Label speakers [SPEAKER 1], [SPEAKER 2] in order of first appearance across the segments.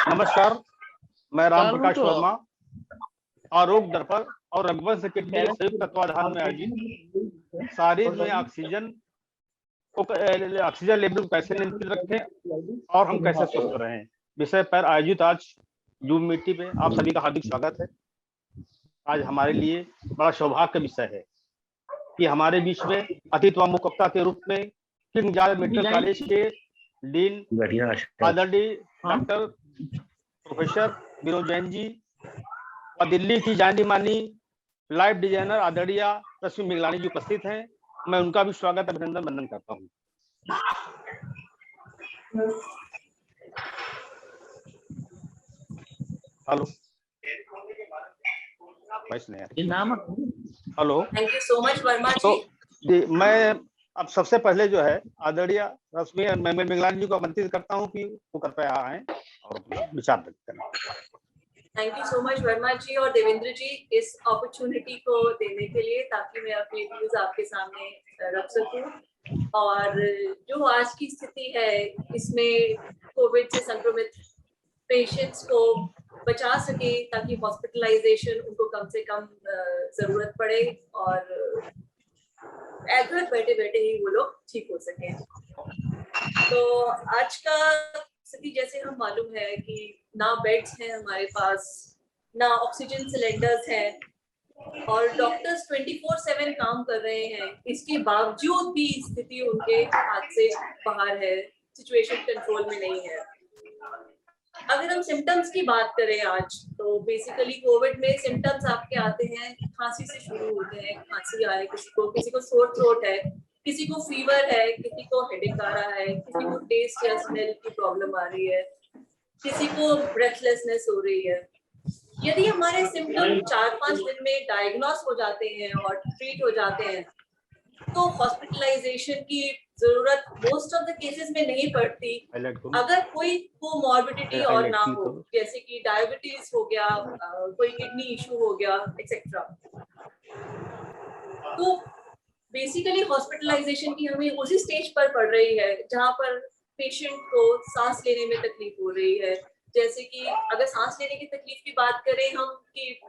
[SPEAKER 1] नमस्कार, मैं राम प्रकाश वर्मा आरोग्य दर्पण और रघुवंश किडनी के संयुक्त तत्वाधान में आयोजित शरीर में ऑक्सीजन लेवल कैसे नियंत्रित रखें और हम कैसे स्वस्थ रहें विषय पर आयोजित आज जूम मीटिंग में आप सभी का हार्दिक स्वागत है। आज हमारे लिए बड़ा सौभाग्य का विषय है कि हमारे बीच में अतिथि व मुख्य वक्ता के रूप में किंग जॉर्ज मेडिकल कॉलेज के डीन आदरणीय डॉक्टर प्रोफेसर विनोद जैन जी और दिल्ली की जानी मानी लाइफ डिजाइनर आदरणीय रश्मि मिगलानी जी उपस्थित हैं। मैं उनका भी स्वागत अभिनंदन वंदन करता हूँ। Hello hello,
[SPEAKER 2] thank you so much Verma
[SPEAKER 1] ji. मैं अब सबसे पहले जो है आदरणीय रश्मि मिगलानी जी को आमंत्रित करता हूँ कि वो कृपया आए और विचार व्यक्त करें।
[SPEAKER 2] Thank you so much Verma ji और देवेंद्र जी इस अपॉर्चुनिटी को देने के लिए, ताकि मैं अपने व्यूज आपके सामने रख सकूं। और जो आज की स्थिति है इसमें कोविड से संक्रमित पेशेंट्स को बचा सके ताकि हॉस्पिटलाइजेशन उनको कम से कम जरूरत पड़े और घर बैठे बैठे ही वो लोग ठीक हो सके। तो आज का स्थिति जैसे हम मालूम है कि ना बेड्स हैं हमारे पास, ना ऑक्सीजन सिलेंडर्स हैं और डॉक्टर्स 24/7 काम कर रहे हैं। इसके बावजूद भी स्थिति उनके हाथ से बाहर है, सिचुएशन कंट्रोल में नहीं है। अगर हम सिम्टम्स की बात करें आज, तो बेसिकली कोविड में सिम्टम्स आपके आते हैं, खांसी से शुरू होते हैं। खांसी आए किसी को सोर थ्रोट है, किसी को फीवर है, किसी को हेडेक आ रहा है, किसी को टेस्ट या स्मेल की प्रॉब्लम आ रही है, किसी को ब्रेथलेसनेस हो रही है। यदि हमारे सिम्टम 4-5 दिन में डायग्नोस हो जाते हैं और ट्रीट हो जाते हैं तो हॉस्पिटलाइजेशन की जरूरत मोस्ट ऑफ द केसेस में नहीं पड़ती। अगर कोई कोमॉर्बिडिटी और ना हो, जैसे कि डायबिटीज हो गया, कोई किडनी इशू हो गया एक्सेट्रा, तो बेसिकली हॉस्पिटलाइजेशन की हमें उसी स्टेज पर पड़ रही है जहां पर पेशेंट को सांस लेने में तकलीफ हो रही है। जैसे कि अगर सांस लेने की तकलीफ की बात करें हम कि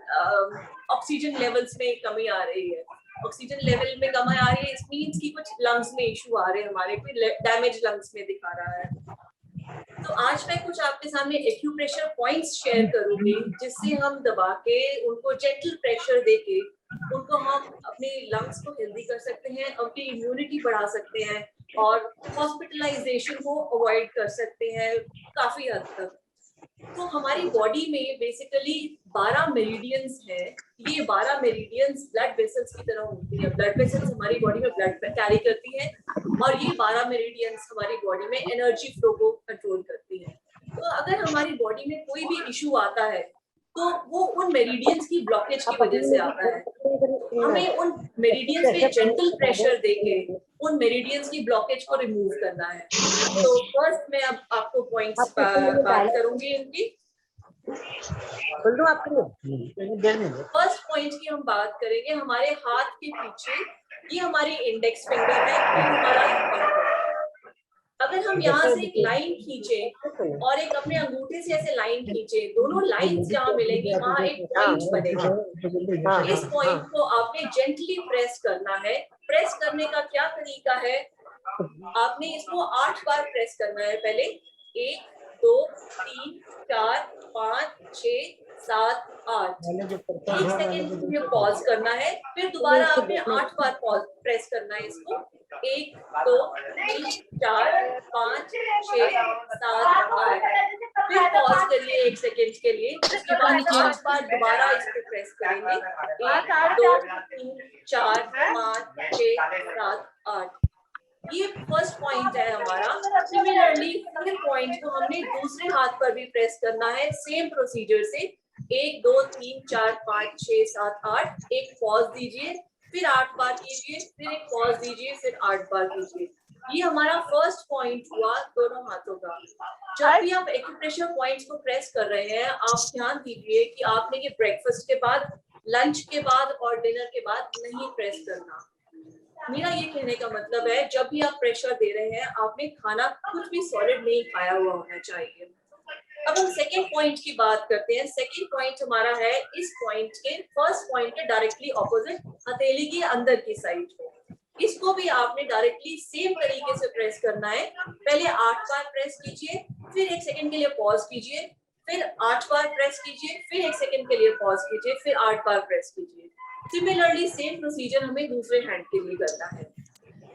[SPEAKER 2] ऑक्सीजन लेवल्स में कमी आ रही है, ऑक्सीजन लेवल में कमी आ रही है, इस मींस कि कुछ लंग्स में इशू आ रहे हैं, हमारे कोई डैमेज लंग्स में दिखा रहा है। तो आज मैं कुछ आपके सामने एक्यूप्रेशर पॉइंट्स शेयर करूंगी जिससे हम दबा के उनको जेंटल प्रेशर देके उनको हम अपने लंग्स को हेल्दी कर सकते हैं, अपनी इम्यूनिटी बढ़ा सकते हैं और हॉस्पिटलाइजेशन को अवॉइड कर सकते हैं काफी हद तक। तो हमारी बॉडी में बेसिकली 12 मेरिडियंस हैं। ये 12 मेरिडियंस ब्लड वेसल्स की तरह होती है। ब्लड वेसल्स हमारी बॉडी में ब्लड कैरी करती हैं और ये 12 मेरिडियंस हमारी बॉडी में एनर्जी फ्लो को कंट्रोल करती हैं। तो अगर हमारी बॉडी में कोई भी इशू आता है तो वो उन मेरिडियंस की ब्लॉकेज की वजह से आता है। हमें उन मेरिडियंस पे जेंटल प्रेशर देके उन मेरिडियंस की ब्लॉकेज को रिमूव करना है। तो फर्स्ट मैं अब आपको पॉइंट्स बात करूंगी इनकी। फर्स्ट पॉइंट की हम बात करेंगे, हमारे हाथ के पीछे ये हमारी इंडेक्स फिंगर है, ये हमारा। अगर हम यहाँ से एक लाइन खींचे और एक अपने अंगूठे से ऐसे लाइन खींचे, दोनों लाइंस जहाँ मिलेंगी वहाँ एक पॉइंट बनेगा। इस पॉइंट को आपने जेंटली प्रेस करना है। प्रेस करने का क्या तरीका है, आपने इसको 8 बार प्रेस करना है। पहले 1 2 3 4 5 6 7 8, 1 सेकेंड में पॉज करना है, फिर दोबारा आपने 8 बार प्रेस करना है इसको। 1 2 3 4 5 6 7 8, फिर पॉज करिए 1 सेकेंड के लिए। उसके बाद 8 बार दोबारा इसको प्रेस करेंगे। 1 2 3 4 5 6 7 8। ये फर्स्ट पॉइंट है हमारा। सिमिलरली फिर पॉइंट को हमने दूसरे हाथ पर भी प्रेस करना है, सेम प्रोसीजर से। 1 2 3 4 5 6 7 8, एक पॉज दीजिए, फिर 8 बार कीजिए, फिर एक पॉज दीजिए, फिर 8 बार कीजिए। ये हमारा फर्स्ट पॉइंट हुआ दोनों हाथों का। जब भी आप एक्यूप्रेशर पॉइंट्स को प्रेस कर रहे हैं, आप ध्यान दीजिए कि आपने ये ब्रेकफास्ट के बाद, लंच के बाद और डिनर के बाद नहीं प्रेस करना। मेरा ये कहने का मतलब है जब भी आप प्रेशर दे रहे हैं, आपने खाना कुछ भी सॉलिड नहीं खाया हुआ होना चाहिए। अब हम सेकेंड पॉइंट की बात करते हैं। सेकेंड पॉइंट हमारा है इस पॉइंट के फर्स्ट पॉइंट के डायरेक्टली ऑपोजिट हथेली की अंदर की साइड को। इसको भी आपने डायरेक्टली सेम तरीके से प्रेस करना है। पहले 8 बार प्रेस कीजिए, फिर 1 सेकंड के लिए पॉज कीजिए, फिर 8 बार प्रेस कीजिए, फिर 1 सेकंड के लिए पॉज कीजिए, फिर 8 बार प्रेस कीजिए। सिमिलरली सेम प्रोसीजर हमें दूसरे हैंड के लिए करना है।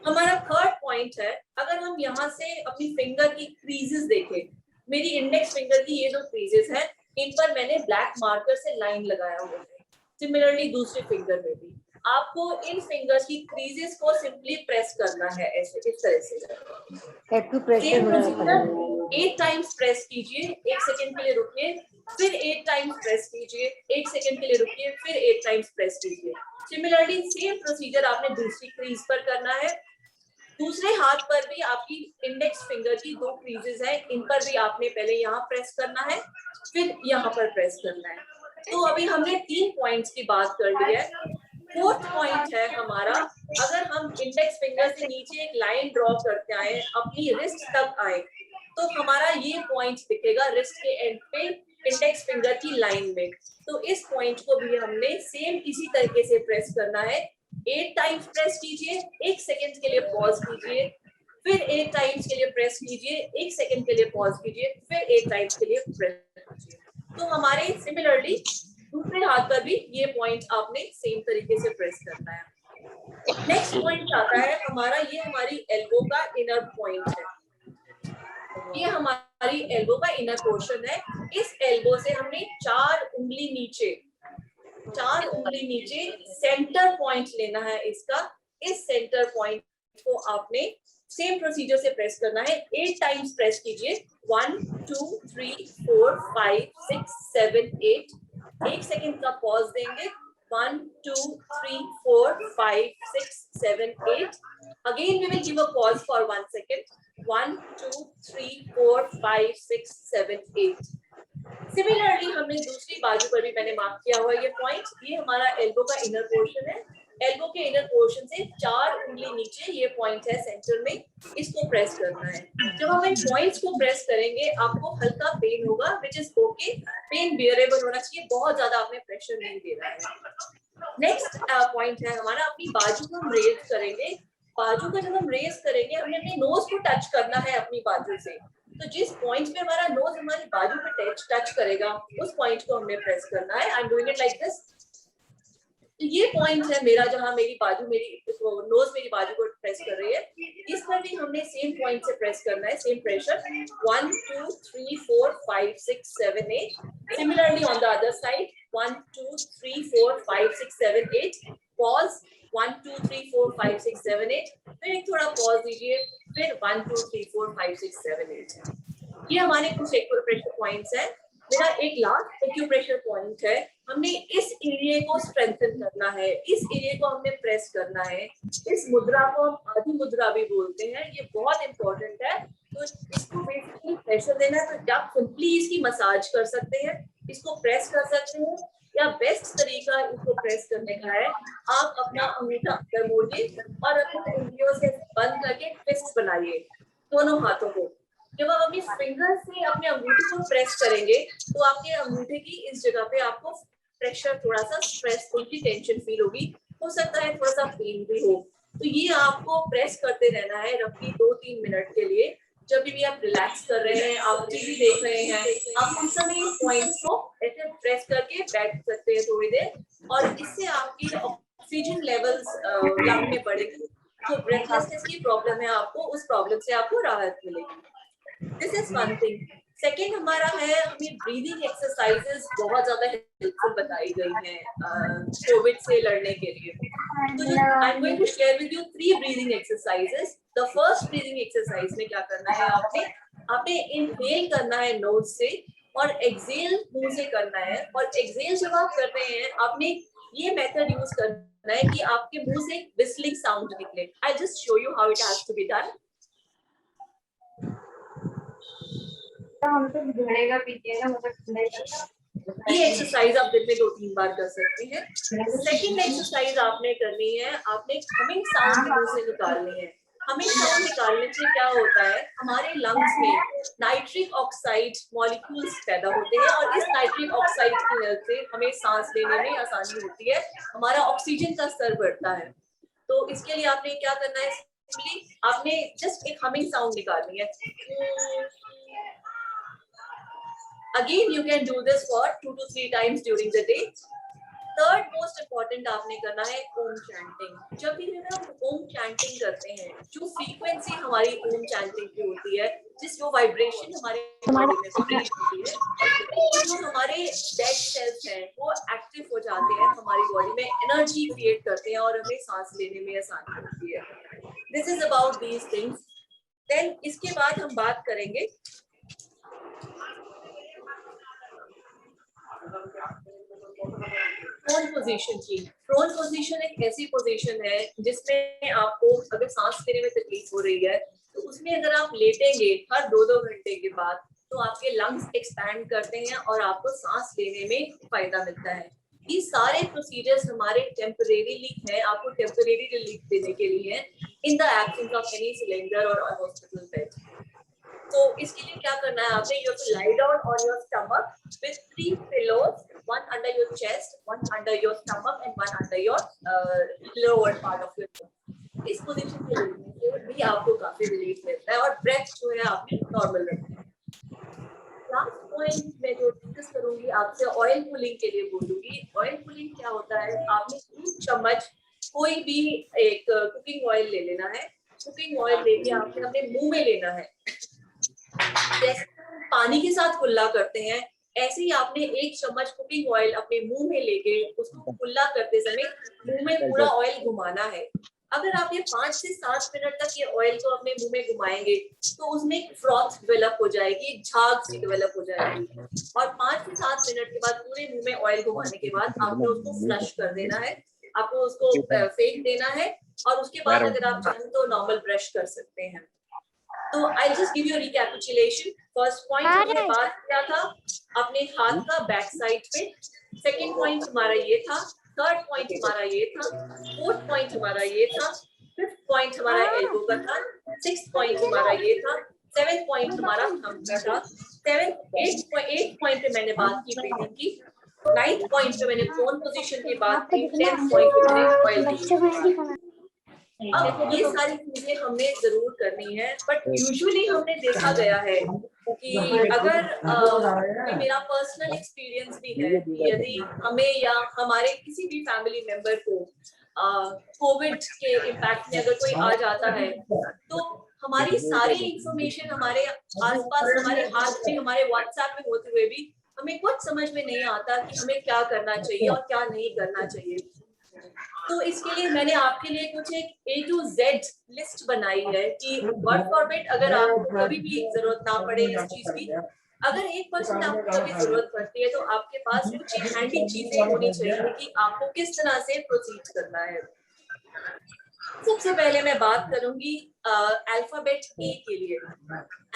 [SPEAKER 2] हमारा थर्ड पॉइंट है, अगर हम यहाँ से अपनी फिंगर की क्रीजेस देखें, मेरी इंडेक्स फिंगर की ये जो क्रीजेस हैं, इन पर मैंने ब्लैक मार्कर से लाइन लगाया हुआ है। सिमिलरली दूसरे फिंगर में भी आपको इन फिंगर्स की क्रीजेस को सिंपली प्रेस करना है, ऐसे इस तरह से। 8 टाइम्स प्रेस कीजिए, 1 सेकंड के लिए रुकिए, फिर 8 टाइम्स प्रेस कीजिए, 1 सेकंड के लिए रुकिए, फिर 8 टाइम्स प्रेस कीजिए। सिमिलरली सेम प्रोसीजर आपने दूसरी क्रीज पर करना है। दूसरे हाथ पर भी आपकी इंडेक्स फिंगर की 2 क्रीजेस है, इन पर भी आपने पहले यहाँ प्रेस करना है, फिर यहाँ पर प्रेस करना है। तो अभी हमने 3 पॉइंट्स की बात कर ली है। फोर्थ पॉइंट है हमारा, अगर हम इंडेक्स फिंगर से नीचे एक लाइन ड्रॉ करते आए, अपनी रिस्ट तक आए, तो हमारा ये पॉइंट दिखेगा रिस्ट के एंड पे इंडेक्स फिंगर की लाइन में। तो इस पॉइंट को भी हमने सेम इसी तरीके से प्रेस करना है। 8 टाइम्स प्रेस कीजिए, 1 सेकंड के लिए पॉज कीजिए, फिर 8 टाइम्स के लिए प्रेस कीजिए, 1 सेकंड के लिए पॉज कीजिए, फिर 8 टाइम्स के लिए प्रेस कीजिए। तो हमारे सिमिलरली दूसरे हाथ पर भी ये पॉइंट आपने सेम तरीके से प्रेस करना है। नेक्स्ट पॉइंट आता है हमारा, ये हमारी एल्बो का इनर पॉइंट है। ये हमारी एल्बो का इनर पोर्शन है। इस एल्बो से हमने 4 उंगली नीचे सेंटर पॉइंट लेना है इसका। इस सेंटर पॉइंट को आपने सेम प्रोसीजर से प्रेस करना है। 8 टाइम्स प्रेस कीजिए, 1 2 3 4 5 6 7 8। 1 सेकंड का पॉज देंगे, 1 2 3 4 5 6 7 8। Again we will give a pause for 1 second, 1 2 3 4 5 6 7 8। Similarly हमने दूसरी बाजू पर भी मैंने मार्क किया हुआ ये पॉइंट। ये हमारा एल्बो का इनर पोर्शन है। एल्बो के इनर पोर्शन से 4 उंगली नीचे ये पॉइंट है सेंटर में, इसको प्रेस करना है। जब हम इन पॉइंट्स को प्रेस करेंगे आपको हल्का पेन होगा, which is okay, pain bearable होना चाहिए, बहुत ज्यादा आपने प्रेशर नहीं देना है। नेक्स्ट पॉइंट है हमारा, अपनी बाजू को हम रेज करेंगे। बाजू को जब हम रेज करेंगे, हमें अपने नोज को टच करना है अपनी बाजू से। तो जिस पॉइंट पे हमारा नोज हमारी बाजू पे टच करेगा, उस पॉइंट को हमने प्रेस करना है। I am doing it like this. तो ये पॉइंट है मेरा, जहां मेरी बाजू, मेरी नोज मेरी बाजू को प्रेस कर रही है। इस पर भी हमने सेम पॉइंट से प्रेस करना है, same pressure, 1 2 3 4 5 6 7 8। Similarly on the other side, 1 2 3 4 5 6 7 8। Pause, 1 2 3 4 5 6 7 8। फिर एक थोड़ा पॉज दीजिए, फिर 1 2 3 4 5 6 7 8। ये हमारे कुछ एक्यूप्रेशर पॉइंट्स हैं। मेरा एक लास्ट एक्यूप्रेशर पॉइंट है, हमने इस एरिया को स्ट्रेंथन करना है, इस एरिया को हमने प्रेस करना है। इस मुद्रा को हम आदि मुद्रा भी बोलते हैं, ये बहुत इंपॉर्टेंट है। तो इसको बेसिकली प्रेशर देना है। तो आप सिंपली इसकी मसाज कर सकते हैं, इसको प्रेस कर सकते हैं, या बेस्ट तरीका इसको प्रेस करने का है, आप अपना अंगूठा अंदर मोड़िए और अपनी उंगलियों से बंद करके फिस्ट बनाइए दोनों हाथों को। जब आप अपनी फिंगर से अपने अंगूठे को प्रेस करेंगे, तो आपके अंगूठे की इस जगह पे आपको प्रेशर, थोड़ा सा स्ट्रेस, थोड़ी टेंशन फील होगी, हो सकता है थोड़ा सा पेन भी हो। तो ये आपको प्रेस करते रहना है रफली 2-3 मिनट के लिए। जब भी आप रिलैक्स कर रहे हैं, आप टीवी देख रहे हैं, आप उस समय इन पॉइंट्स को ऐसे प्रेस करके बैठ सकते हैं थोड़ी देर, और इससे आपकी ऑक्सीजन लेवल्स लंग में बढ़ेगी। जो ब्रेथलेसनेस की प्रॉब्लम है आपको, उस प्रॉब्लम से आपको राहत मिलेगी। This is one thing. Second हमारा है, हमें ब्रीदिंग एक्सरसाइजेस बहुत ज्यादा हेल्पफुल बताई गई हैं कोविड से लड़ने के लिए। तो I am going to share with you 3 breathing exercises. The first breathing exercise में क्या करना है, आपने इनहेल करना है नोज से और एक्सहेल मुंह से करना है। और एक्सहेल जब आप कर रहे हैं, आपने ये मेथड यूज करना है कि आपके मुंह से विस्लिंग साउंड निकले। I just show you how it has to be done. ये एक्सरसाइज आप दिन में 2-3 बार कर सकते हैं। सेकंड एक्सरसाइज आपने करनी है, आपने हमिंग साउंड मुंह से निकालनी है। हमिंग साउंड निकालने से क्या होता है, हमारे लंग्स में नाइट्रिक ऑक्साइड मॉलिक्यूल्स पैदा होते हैं और इस नाइट्रिक ऑक्साइड की हेल्प से हमें सांस लेने में आसानी होती है, हमारा ऑक्सीजन का स्तर बढ़ता है। तो इसके लिए आपने क्या करना है, आपने जस्ट एक हमिंग साउंड निकालनी है। Again, you can do this for 2 to 3 times during the day. Third most important आपने करना है ओम चैंटिंग। जब भी हम ओम चैंटिंग करते हैं, जो फ्रीक्वेंसी हमारी ओम चैंटिंग की होती है, जो वाइब्रेशन हमारे बॉडी में क्रिएट होती है, जो हमारे डेड सेल्स हैं वो एक्टिव हो जाते हैं, हमारी बॉडी में एनर्जी क्रिएट करते हैं और हमें सांस लेने में आसानी होती है। This is about these things. Then इसके बाद हम बात करेंगे प्रोन पोजीशन की। प्रोन पोजीशन एक ऐसी पोजीशन है जिसमें आपको अगर सांस लेने में तकलीफ हो रही है तो उसमें अगर आप लेटेंगे हर 2-2 घंटे के बाद तो आपके लंग्स एक्सपैंड करते हैं और आपको सांस लेने में फायदा मिलता है। ये सारे प्रोसीजर्स हमारे टेम्परेरीली हैं, आपको टेम्परेरी रिलीफ देने के लिए हैं in the absence of any cylinder और हॉस्पिटल बेड। तो इसके लिए क्या करना है आपने, you have to lie down on your stomach with 3 pillows, one under your chest, one under your stomach and one under your lower part of your chest। इस position पे लेने से भी आपको काफी रिलीफ मिलता है और ब्रेथ जो है आपने नॉर्मल रखना है। लास्ट पॉइंट मैं जो डिस्कस करूंगी आपसे ऑयल पुलिंग के लिए बोलूंगी। ऑयल पुलिंग क्या होता है, आपने 1 चम्मच कोई भी एक कुकिंग ऑयल ले लेना है। कुकिंग ऑयल लेके आपने अपने मुंह में लेना है। जैसे पानी के साथ कुल्ला करते हैं ऐसे ही आपने 1 चम्मच कुकिंग ऑयल अपने मुंह में लेके उसको कुल्ला करते समय मुंह में पूरा ऑयल घुमाना है। अगर आप ये 5 से 7 मिनट तक ये ऑयल को अपने मुंह में घुमाएंगे तो उसमें एक फ्रॉथ डेवलप हो जाएगी, एक झाग सी डेवलप हो जाएगी और 5 से 7 मिनट के बाद पूरे मुंह में ऑयल घुमाने के बाद आपने उसको फ्लश कर देना है, आपको उसको फेंक देना है और उसके बाद अगर आप चाहें तो नॉर्मल ब्रश कर सकते हैं। तो I'll just give you a recapitulation. First point हमने बात किया था अपने हाथ का बैक साइड पे, सेकंड पॉइंट हमारा ये था, थर्ड पॉइंट हमारा ये था, फोर्थ पॉइंट हमारा ये था, फिफ्थ पॉइंट हमारा एल्बो का था, सिक्स्थ पॉइंट हमारा ये था, सेवेंथ पॉइंट हमारा थंब का था, एट पॉइंट पे मैंने बात की ब्रीदिंग की, नाइन्थ पॉइंट पे मैंने प्रोन पोजीशन की बात की, 10th पॉइंट पे मैंने ऑयल। अब ये सारी चीजें हमने जरूर करनी है, बट यूजुअली हमने देखा गया है कि अगर ये मेरा पर्सनल एक्सपीरियंस भी है, यदि हमें या हमारे किसी भी फैमिली मेंबर को कोविड के इम्पैक्ट में अगर कोई आ जाता है तो हमारी सारी इंफॉर्मेशन हमारे आसपास, हमारे हाथ में, हमारे व्हाट्सएप में होते हुए भी हमें कुछ समझ में नहीं आता कि हमें क्या करना चाहिए और क्या नहीं करना चाहिए। तो इसके लिए मैंने आपके लिए कुछ एक A to Z लिस्ट बनाई है कि गॉड फॉरबिड अगर आपको कभी भी जरूरत ना पड़े इस चीज की, अगर 1% आपको कभी जरूरत पड़ती है तो आपके पास कुछ हैंडी चीजें होनी चाहिए कि आपको किस तरह से प्रोसीड करना है। सबसे पहले मैं बात करूंगी अल्फाबेट A के लिए।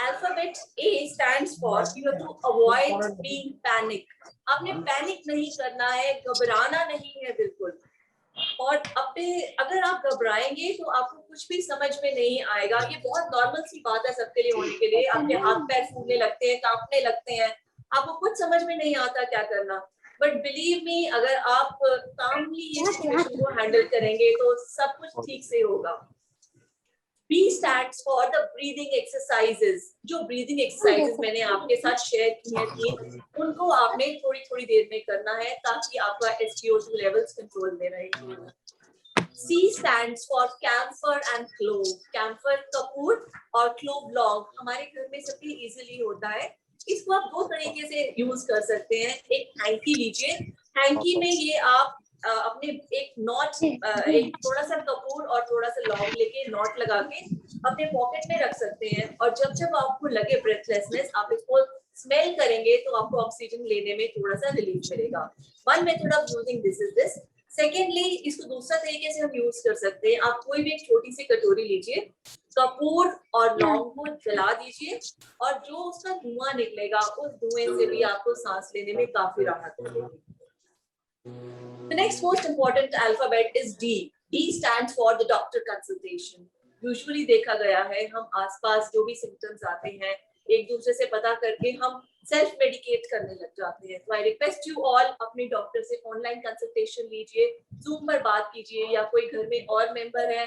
[SPEAKER 2] Alphabet A stands for you have to avoid being panic. आपने पैनिक नहीं करना है, घबराना नहीं है बिल्कुल। और अपने अगर आप घबराएंगे तो आपको कुछ भी समझ में नहीं आएगा। ये बहुत नॉर्मल सी बात है सबके लिए होने के लिए। आपके हाथ पैर फूलने लगते हैं, कांपने लगते हैं, आपको कुछ समझ में नहीं आता क्या करना। बट बिलीव मी, अगर आप कामली ये सिचुएशन को हैंडल करेंगे तो सब कुछ ठीक से होगा। B stands for the breathing exercises। जो breathing exercises मैंने आपके साथ शेयर किए थे उनको आपने थोड़ी थोड़ी देर में करना है ताकि आपका SpO2 लेवल्स कंट्रोल में रहे। C stands for camphor and clove। Camphor कपूर और क्लोव लॉन्ग हमारे घर में सबके इजीली होता है। इसको आप 2 तरीके से यूज कर सकते हैं। एक हैंकी लीजिए, हैंकी में ये आप अपने एक नॉट, एक थोड़ा सा कपूर और थोड़ा सा लौंग लेके नॉट लगा के अपने पॉकेट में रख सकते हैं और जब जब आपको लगे ब्रेथलेसनेस आप इसको स्मेल करेंगे तो आपको ऑक्सीजन लेने में थोड़ा सा रिलीफ मिलेगा। One method of using this is this. Secondly, इसको दूसरा तरीके से हम यूज कर सकते हैं। आप कोई भी एक छोटी सी कटोरी लीजिए, कपूर और लौंग को जला दीजिए और जो उसका धुआं निकलेगा उस धुएं से भी आपको सांस लेने में काफी राहत मिलेगी। The next most important alphabet is D. D stands for the doctor consultation. Usually देखा गया है, हम आसपास जो भी सिम्टम्स आते हैं एक दूसरे से पता करके हम सेल्फ मेडिकेट करने लग जाते हैं। तो आई रिक्वेस्ट यू ऑल, अपने डॉक्टर से ऑनलाइन कंसल्टेशन लीजिए, जूम पर बात कीजिए, या कोई घर में और मेंबर है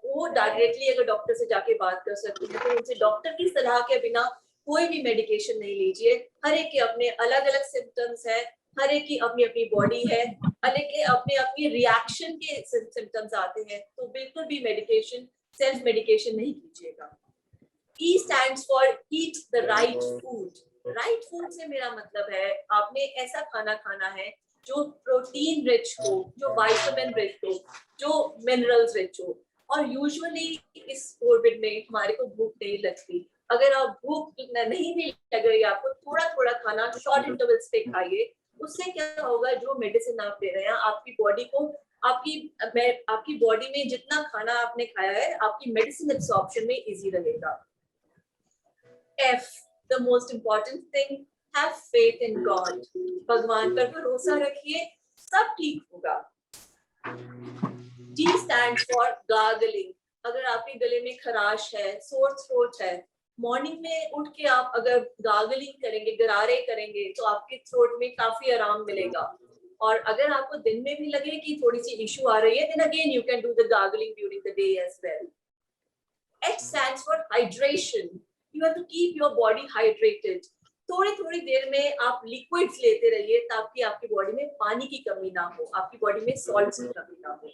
[SPEAKER 2] वो डायरेक्टली अगर डॉक्टर से जाके बात कर सकते हैं तो उनसे डॉक्टर की सलाह के बिना कोई भी मेडिकेशन नहीं लीजिए। हर एक के अपने अलग अलग सिम्टम्स हैं, हर एक की अपनी अपनी बॉडी है, हर एक के अपने अपनी रिएक्शन के सिम्टम्स आते हैं, तो बिल्कुल भी मेडिकेशन सेल्फ मेडिकेशन नहीं कीजिएगा। E stands for eat the right food. Right food से मेरा मतलब है आपने ऐसा खाना खाना है जो प्रोटीन रिच हो, जो विटामिन रिच हो, जो मिनरल्स रिच हो। और यूजुअली इस कोविड में हमारे को भूख नहीं लगती। अगर आप भूख नहीं भी लग रही है आपको, थोड़ा थोड़ा खाना शॉर्ट इंटरवल्स पे खाइए। उससे क्या होगा, जो मेडिसिन आप ले रहे हैं आपकी बॉडी को, आपकी बॉडी में जितना खाना आपने खाया है आपकी मेडिसिन एब्सॉर्प्शन में इजी रहेगा। F, the most important thing, have faith in God. भगवान पर भरोसा रखिए, सब ठीक होगा। G stands for gargling. अगर आपके गले में खराश है, sore throat है, मॉर्निंग में उठ के आप अगर गार्गलिंग करेंगे, गरारे करेंगे तो आपके थ्रोट में काफी आराम मिलेगा। और अगर आपको दिन में भी लगे कि थोड़ी सी इशू आ रही है, then again you can do the gargling during the day as well. H stands for hydration. You have to keep your body hydrated. थोड़ी थोड़ी देर में आप लिक्विड्स लेते रहिए ताकि आपकी बॉडी में पानी की कमी ना हो, आपकी बॉडी में सॉल्ट्स की कमी ना हो।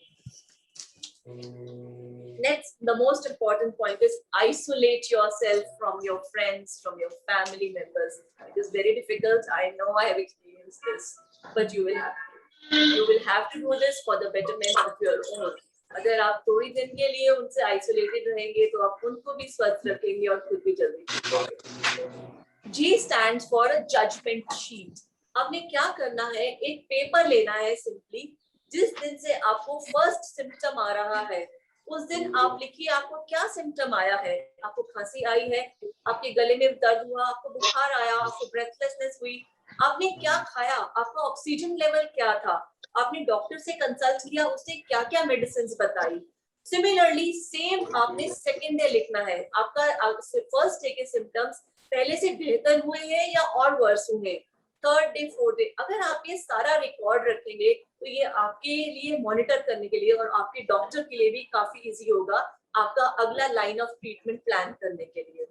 [SPEAKER 2] Next, the most important point is isolate yourself from your friends, from your family members. It is very difficult. I know I have experienced this, but you will have to. You will have to do this for the betterment of your own. अगर आप थोड़ी दिन के लिए उनसे isolated रहेंगे तो आप उनको भी स्वस्थ रखेंगे और खुद भी जल्दी ठीक होंगे। G stands for a judgment sheet. आपने क्या करना है, एक पेपर लेना है सिंपली। जिस दिन से आपको फर्स्ट सिम्टम आ रहा है उस दिन आप लिखिए आपको क्या सिम्टम आया है। आपको खांसी आई है, आपके गले में दर्द हुआ, आपको बुखार आया, आपको ब्रेथलेसनेस हुई, आपने क्या खाया, आपका ऑक्सीजन लेवल क्या था, आपने डॉक्टर से कंसल्ट किया, उसने क्या क्या मेडिसिन बताई। सिमिलरली सेम आपने सेकेंड डे लिखना है, आपका फर्स्ट डे के सिम्टम्स पहले से बेहतर हुए हैं या और वर्स हुए, थर्ड डे फोर्थ डे। अगर आप ये सारा रिकॉर्ड रखेंगे तो ये आपके लिए मॉनिटर करने के लिए और आपके डॉक्टर के लिए भी काफी इजी होगा आपका अगला लाइन ऑफ ट्रीटमेंट प्लान करने के लिए।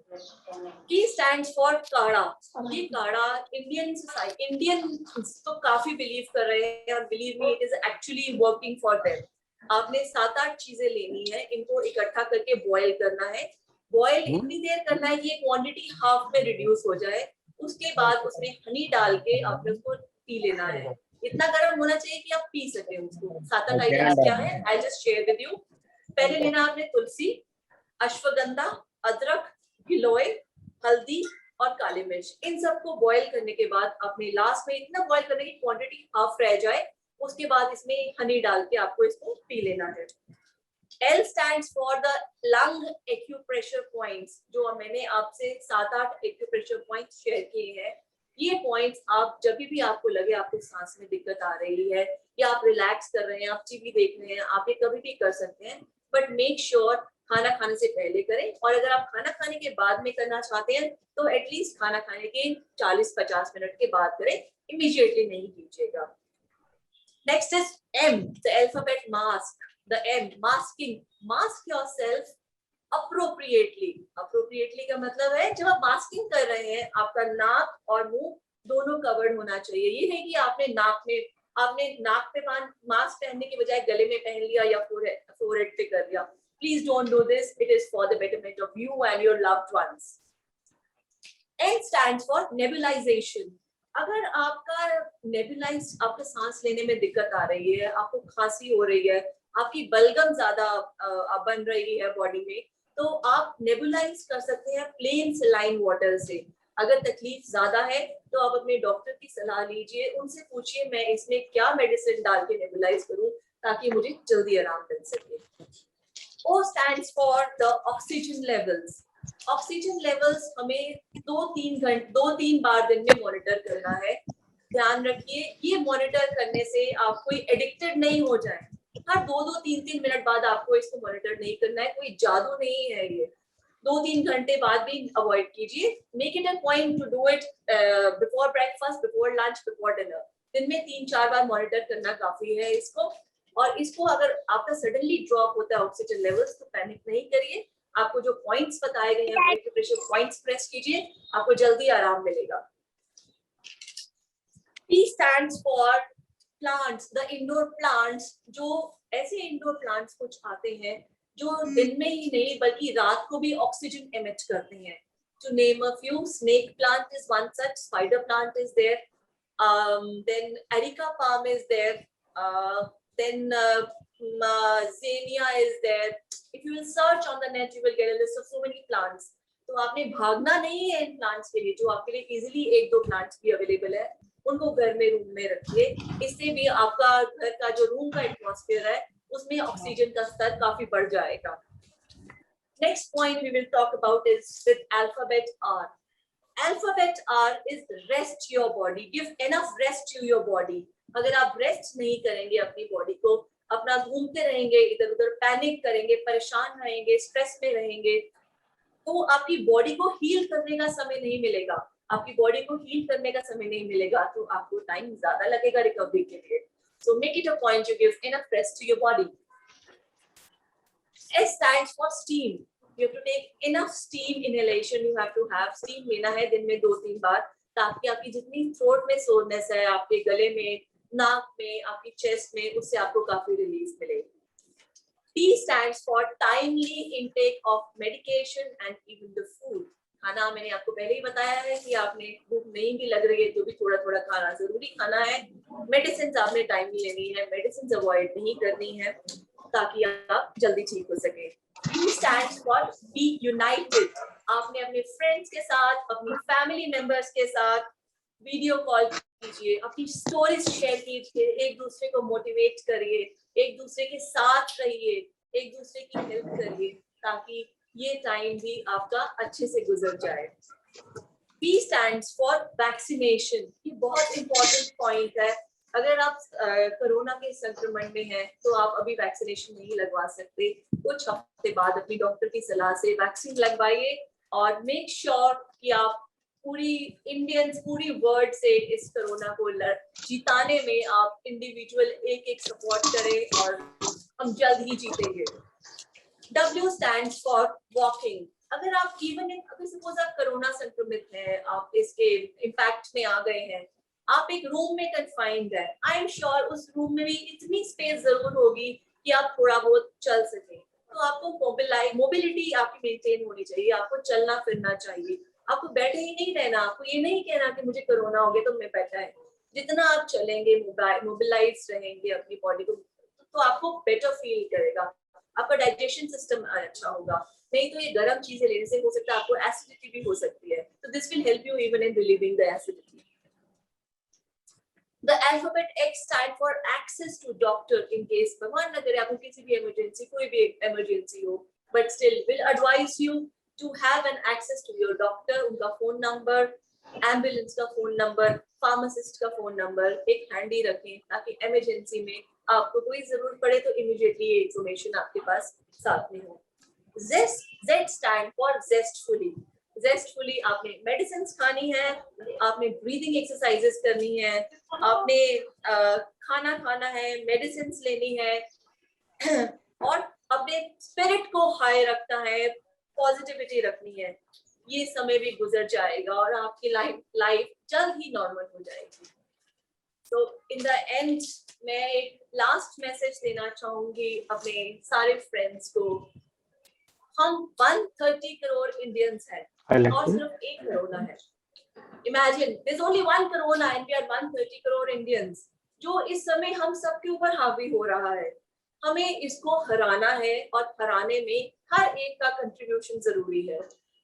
[SPEAKER 2] की स्टैंड्स फॉर काढ़ा। ये काढ़ा इंडियन तो काफी बिलीव कर रहे हैं और believe me it is actually working for them. आपने 7-8 चीजें लेनी है, इनको इकट्ठा करके बॉयल करना है। बॉयल इतनी देर करना है कि ये क्वांटिटी हाफ में रिड्यूस हो जाए। उसके बाद उसमें हनी डाल के आपने उसको पी लेना है। इतना गर्म होना चाहिए कि आप पी सके उसको। 7-8 आइटम्स क्या है, I just share with you. पहले लेना आपने तुलसी, अश्वगंधा, अदरक, गिलोय, हल्दी और काली मिर्च। इन सबको बॉयल करने के बाद आपने लास्ट में इतना बॉयल करने की क्वांटिटी हाफ रह जाए, उसके बाद इसमें हनी डाल के आपको इसको पी लेना है। L stands for the lung acupressure points, जो मैंने आपसे 7-8 acupressure points शेयर किए हैं। ये पॉइंट्स आप जब भी आपको लगे आपको सांस में दिक्कत आ रही है या आप रिलैक्स कर रहे हैं, आप टीवी देख रहे हैं, आप ये कभी भी कर सकते हैं, बट मेक श्योर खाना खाने से पहले करें। और अगर आप खाना खाने के बाद में करना चाहते हैं तो एटलीस्ट खाना खाने के 40-50 मिनट के बाद करें, इमीडिएटली नहीं कीजिएगा। Next is M, the alphabet mask. The M, masking. Mask yourself appropriately. Appropriately का मतलब है जब आप मास्किंग कर रहे हैं आपका नाक और मुंह दोनों कवर्ड होना चाहिए। ये नहीं कि आपने नाक पे मास्क पहनने के बजाय गले में पहन लिया या फोरहेड पे कर लिया। Please don't do this. It is for the betterment of you and your loved ones. N stands for nebulization. अगर आपका आपका सांस लेने में दिक्कत आ रही है, आपको खांसी हो रही है, आपकी बलगम ज्यादा बन रही है बॉडी में, तो आप नेबुलाइज कर सकते हैं प्लेन सलाइन वाटर से। अगर तकलीफ ज्यादा है तो आप अपने डॉक्टर की सलाह लीजिए, उनसे पूछिए मैं इसमें क्या मेडिसिन डाल के नेबुलाइज करूं ताकि मुझे जल्दी आराम मिल सके। O stands for the oxygen levels. Oxygen levels हमें 2-3 बार दिन में मॉनिटर करना है। ध्यान रखिए ये मॉनिटर करने से आप कोई एडिक्टेड नहीं हो जाए। हर 2-2, 3-3 मिनट बाद आपको इसको मॉनिटर नहीं करना है, कोई जादू नहीं है ये। 2-3 घंटे बाद भी अवॉइड कीजिए। Make it a point two do it before breakfast, before lunch, before dinner. दिन में 3-4 बार मॉनिटर करना काफी है इसको। और इसको अगर आपका सडनली ड्रॉप होता है ऑक्सीजन लेवल्स तो पैनिक नहीं करिए। आपको जो पॉइंट्स बताए गए हैं ब्लड प्रेशर पॉइंट्स प्रेस कीजिए, आपको जल्दी आराम मिलेगा। P stands for plants, the indoor plants, जो ऐसे इंडोर प्लांट्स कुछ आते हैं जो दिन में ही नहीं बल्कि रात को भी ऑक्सीजन एमिट करते हैं। To name a few, snake plant is one such, spider plant is there, then Erica palm is there, then Zania is there. If you will search on the net, you will get a list of so many plants. तो आपने भागना नहीं है in plants के लिए, जो आपके लिए इजीली 1-2 प्लांट्स भी अवेलेबल है उनको घर में रूम में रखिए। इससे भी आपका घर का जो रूम का एटमॉस्फेयर है उसमें ऑक्सीजन का स्तर काफी बढ़ जाएगा। Next point we will talk about is with alphabet R. Alphabet R is rest your body. Give enough rest to your body. अगर आप रेस्ट नहीं करेंगे अपनी बॉडी को, अपना घूमते रहेंगे, इधर उधर पैनिक करेंगे, परेशान रहेंगे, स्ट्रेस में रहेंगे, तो आपकी बॉडी को हील करने का समय नहीं मिलेगा। आपकी बॉडी को हील करने का समय नहीं मिलेगा तो आपको टाइम ज्यादा लगेगा रिकवरी के लिए। So make it a point to give enough rest to your body. S stands for steam. You have to take enough steam inhalation. You have to have steam लेना है दिन में 2-3 बार, ताकि आपकी जितनी थ्रोट में सोरनेस है, आपके गले में, नाक में, आपकी चेस्ट में, उससे आपको काफी रिलीफ मिले। T stands for timely intake of medication and even the food. खाना मैंने आपको पहले ही बताया है कि आपने भूख नहीं भी लग रही है तो भी थोड़ा थोड़ा खाना जरूरी खाना है। मेडिसिन आपने टाइमली लेनी है, मेडिसिन अवॉइड नहीं करनी है ताकि आप जल्दी ठीक हो सके। U stands for be united. आपने अपने फ्रेंड्स के साथ, अपनी फैमिली मेंबर्स के साथ वीडियो कॉल कीजिए, अपनी स्टोरीज शेयर कीजिए, एक दूसरे को मोटिवेट करिए, एक दूसरे के साथ रहिए, एक दूसरे की हेल्प करिए ताकि ये टाइम भी आपका अच्छे से गुजर जाए। P stands for vaccination. ये बहुत इंपॉर्टेंट पॉइंट है। अगर आप कोरोना के संक्रमण में हैं तो आप अभी वैक्सीनेशन नहीं लगवा सकते, कुछ हफ्ते बाद अपनी डॉक्टर की सलाह से वैक्सीन लगवाइए और मेक श्योर कि आप पूरी इंडियंस, पूरी वर्ल्ड से इस कोरोना को जीताने में आप इंडिविजुअल एक सपोर्ट करें और हम जल्द ही जीतेंगे। W stands for walking. अगर आप अगर सपोज आप कोरोना संक्रमित हैं, आप इसके इम्पैक्ट में आ गए हैं, आप एक रूम में कन्फाइंड है, आई एम श्योर उस रूम में भी इतनी स्पेस जरूर होगी कि आप थोड़ा बहुत चल सकें। तो आपको मोबिलिटी आपकी मेंटेन होनी चाहिए, आपको चलना फिरना चाहिए, आपको बैठे ही नहीं रहना। आपको ये नहीं कहना कि मुझे कोरोना हो गया तो मैं बैठा है। जितना आप चलेंगे, मोबिलाइज रहेंगे अपनी बॉडी को, तो आपको बेटर फील करेगा, आपका डाइजेशन सिस्टम अच्छा होगा। नहीं तो ये गर्म चीजें लेने से हो सकता है आपको एसिडिटी भी हो सकती है, तो this will help you even in relieving the acidity. The alphabet X stand for access to doctor in case भगवान न करे आपको किसी भी इमरजेंसी, कोई भी इमरजेंसी हो, but still will advise you to have an access to your doctor, उनका फोन नंबर, एम्बुलेंस का फोन नंबर, फार्मासिस्ट का फोन नंबर एक हैंडी रखें ताकि इमरजेंसी में आपको कोई जरूरत पड़े तो इमीडिएटली ये इंफॉर्मेशन आपके पास साथ में हो। Z stand for zestfully. Zestfully आपने मेडिसिन खानी है, आपने ब्रीदिंग एक्सरसाइजेस करनी है, आपने खाना खाना है, मेडिसिन लेनी है और अपने स्पिरिट को हाई रखना है, पॉजिटिविटी रखनी है। ये समय भी गुजर जाएगा और आपकी लाइफ जल्द ही नॉर्मल हो जाएगी। So in the end मैं एक लास्ट मैसेज देना चाहूंगी अपने सारे फ्रेंड्स को। हम 130 करोड़ इंडियंस हैं और सिर्फ एक कोरोना है। Imagine there's only one corona and we are 130 crore Indians, जो इस समय हम सबके ऊपर हावी हो रहा है। हमें इसको हराना है और हराने में हर एक का कंट्रीब्यूशन जरूरी है।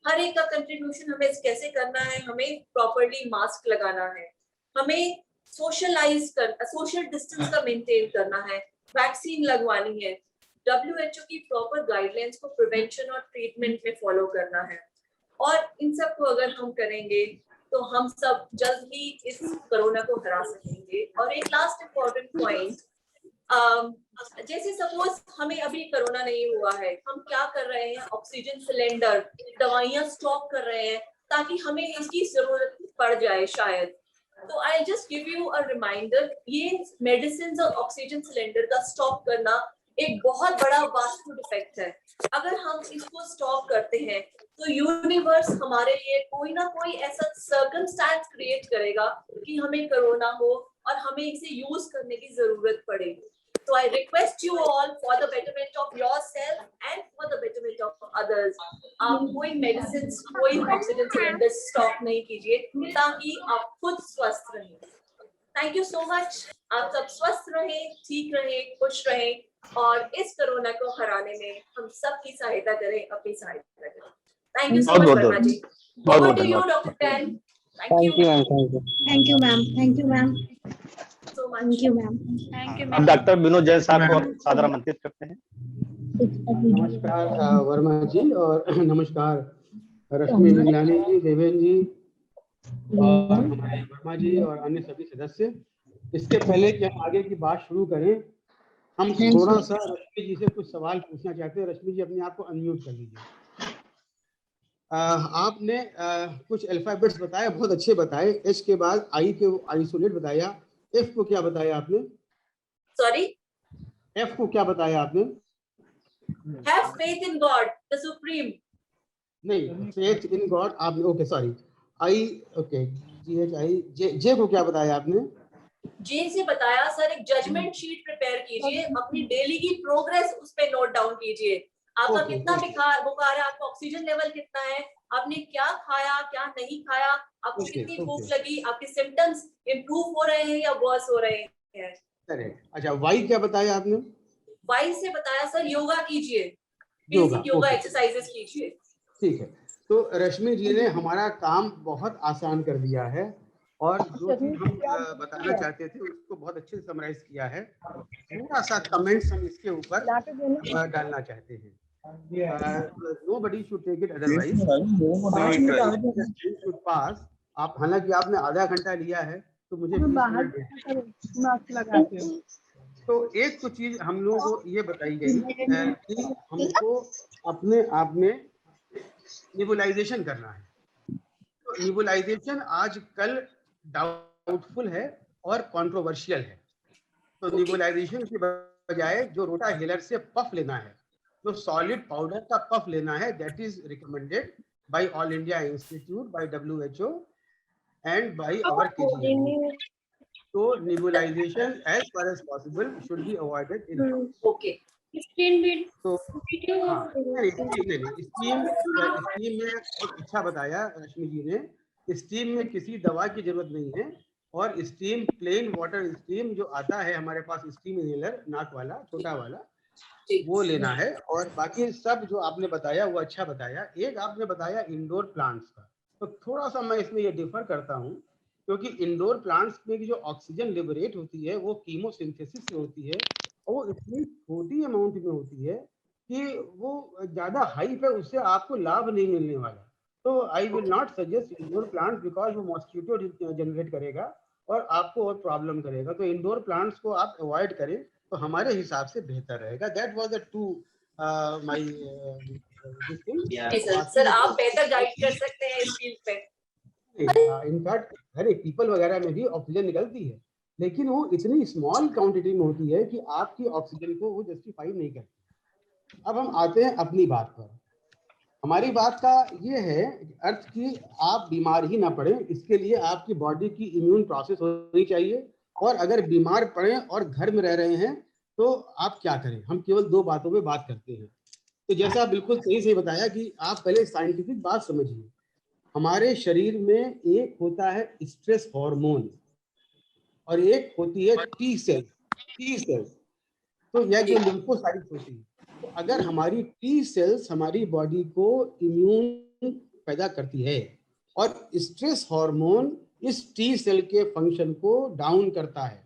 [SPEAKER 2] हर एक का कंट्रीब्यूशन हमें कैसे करना है? हमें प्रॉपर्ली मास्क लगाना है, हमें सोशल डिस्टेंस का मेंटेन करना है, वैक्सीन लगवानी है, WHO की प्रॉपर गाइडलाइंस को प्रिवेंशन और ट्रीटमेंट में फॉलो करना है। और इन सब को अगर हम करेंगे तो हम सब जल्द ही इस कोरोना को हरा सकेंगे। और एक लास्ट इम्पोर्टेंट पॉइंट, जैसे सपोज हमें अभी कोरोना नहीं हुआ है, हम क्या कर रहे हैं, ऑक्सीजन सिलेंडर, दवाइयां स्टॉक कर रहे हैं ताकि हमें इसकी जरूरत पड़ जाए शायद। तो I just give you a reminder, ये मेडिसिन और ऑक्सीजन सिलेंडर का स्टॉक करना एक बहुत बड़ा वास्तु डिफेक्ट है। अगर हम इसको स्टॉप करते हैं तो यूनिवर्स हमारे लिए कोई ना कोई ऐसा सर्कमस्टेंस क्रिएट करेगा कि हमें कोरोना हो और हमें इसे यूज करने की जरूरत पड़े। So I request you all for the betterment of yourself and for the betterment of others, आप कोई मेडिसिन, कोई ऑक्सीजन सिलेंडर स्टॉक नहीं कीजिए ताकि आप खुद स्वस्थ रहें। Thank you so much. आप सब स्वस्थ रहें, ठीक रहें, खुश रहें और इस कोरोना को हराने में हम सबकी सहायता करें, अपनी सहायता करें। Thank you so much Verma ji. Over to you doctor ten.
[SPEAKER 3] Thank you ma'am,
[SPEAKER 4] thank you ma'am, thank you ma'am,
[SPEAKER 2] so much.
[SPEAKER 4] Thank you ma'am,
[SPEAKER 2] thank you
[SPEAKER 1] अब डॉक्टर विनोद जैन साहब को सादर आमंत्रित करते हैं।
[SPEAKER 3] नमस्कार वर्मा जी और नमस्कार रश्मि निगलानी जी, देवेन जी और हमारे वर्मा जी और अन्य सभी सदस्य। इसके पहले कि हम आगे की बात शुरू करें, हम थोड़ा सा रश्मि जी से कुछ सवाल पूछना चाहते हैं। रश्मि जी अपने आप को अनम्यूट कर लीजिए। आपने कुछ अल्फाबेट्स बताए, बहुत अच्छे बताए। एच के बाद आई के आइसोलेट बताया, एफ को क्या बताया आपने?
[SPEAKER 2] सॉरी,
[SPEAKER 3] एफ को क्या बताया आपने?
[SPEAKER 2] Have faith in God the supreme.
[SPEAKER 3] नहीं, फेथ इन गॉड आपने, okay sorry, I, okay, G H I. J को क्या बताया आपने?
[SPEAKER 2] जे से बताया सर एक जजमेंट शीट प्रिपेयर कीजिए, अपनी डेली की प्रोग्रेस उस पे नोट डाउन कीजिए। आपका कितना बुखार है, आपका ऑक्सीजन लेवल कितना है, आपने क्या खाया, क्या नहीं खाया, आपको कितनी भूख लगी, आपके सिम्टम्स इंप्रूव हो रहे हैं या वर्स हो रहे हैं।
[SPEAKER 3] करेक्ट। अच्छा, वाई क्या बताया आपने?
[SPEAKER 2] वाई से बताया सर योगा कीजिए, बेसिक योगा एक्सरसाइजेस कीजिए। ठीक है,
[SPEAKER 3] तो रश्मि जी ने हमारा काम बहुत आसान कर दिया है और जो चीज हम बताना चाहते थे उसको बहुत अच्छे से समराइज किया है। थोड़ा सा कमेंट्स हम इसके ऊपर डालना चाहते हैं। Nobody should take it otherwise. Should pass. आप, हालांकि आपने आधा घंटा लिया है तो मुझे 20 मिनट लगाते हो। तो एक तो चीज हम लोगों को ये बताई गई कि हमको अपने आप में निबुलाइजेशन करना है। तो निबुलाइजेशन आजकल डाउटफुल है और कंट्रोवर्शियल है। तो निबुलाइजेशन की बजाय जो रोटा हेलर से पफ लेना है, जो सॉलिड पाउडर का पफ लेना है, that is recommended by All India Institute, by WHO and by our KGME। तो nebulisation as far as possible should be avoided in house.
[SPEAKER 2] Okay, screen भी
[SPEAKER 3] तो स्टीम में अच्छा बताया रश्मि जी ने। स्टीम में किसी दवा की जरूरत नहीं है और स्टीम, प्लेन वाटर स्टीम जो आता है हमारे पास, स्टीम इनहेलर नाक वाला, छोटा वाला, वो लेना है। और बाकी सब जो आपने बताया वो अच्छा बताया। एक आपने बताया इंडोर प्लांट्स का, तो थोड़ा सा मैं इसमें ये डिफर करता हूँ, क्योंकि इंडोर प्लांट्स में जो ऑक्सीजन लिबरेट होती है वो कीमोसिंथेसिस से होती है और वो इतनी छोटी अमाउंट में होती है कि वो ज्यादा हाइप है, उससे आपको लाभ नहीं मिलने वाला। तो I will not suggest indoor plants because वो मॉस्किटो जनरेट करेगा और आपको और प्रॉब्लम करेगा। तो इंडोर प्लांट्स को आप अवॉइड करें तो हमारे हिसाब से बेहतर रहेगा। That was the two my this thing.
[SPEAKER 2] Sir आप बेहतर गाइड कर सकते हैं इस फील्ड पे।
[SPEAKER 3] इनफैक्ट हर एक पीपल वगैरह में भी ऑक्सीजन निकलती है, लेकिन वो इतनी स्मॉल क्वांटिटी में होती है कि आपकी ऑक्सीजन को वो जस्टिफाई नहीं करती। अब हम आते हैं अपनी बात पर। हमारी बात का ये है अर्थ कि आप बीमार ही ना पड़े, इसके लिए आपकी बॉडी की इम्यून प्रोसेस होनी चाहिए। और अगर बीमार पड़े और घर में रह रहे हैं तो आप क्या करें? हम केवल दो बातों पे बात करते हैं। तो जैसा आप बिल्कुल सही से बताया कि आप पहले साइंटिफिक बात समझिए। हमारे शरीर में एक होता है स्ट्रेस हार्मोन और एक होती है टी सेल्स। तो यह जो लिम्फोसाइट्स होती है, तो अगर हमारी टी सेल्स हमारी बॉडी को इम्यून पैदा करती है और स्ट्रेस हार्मोन इस टी सेल के फंक्शन को डाउन करता है,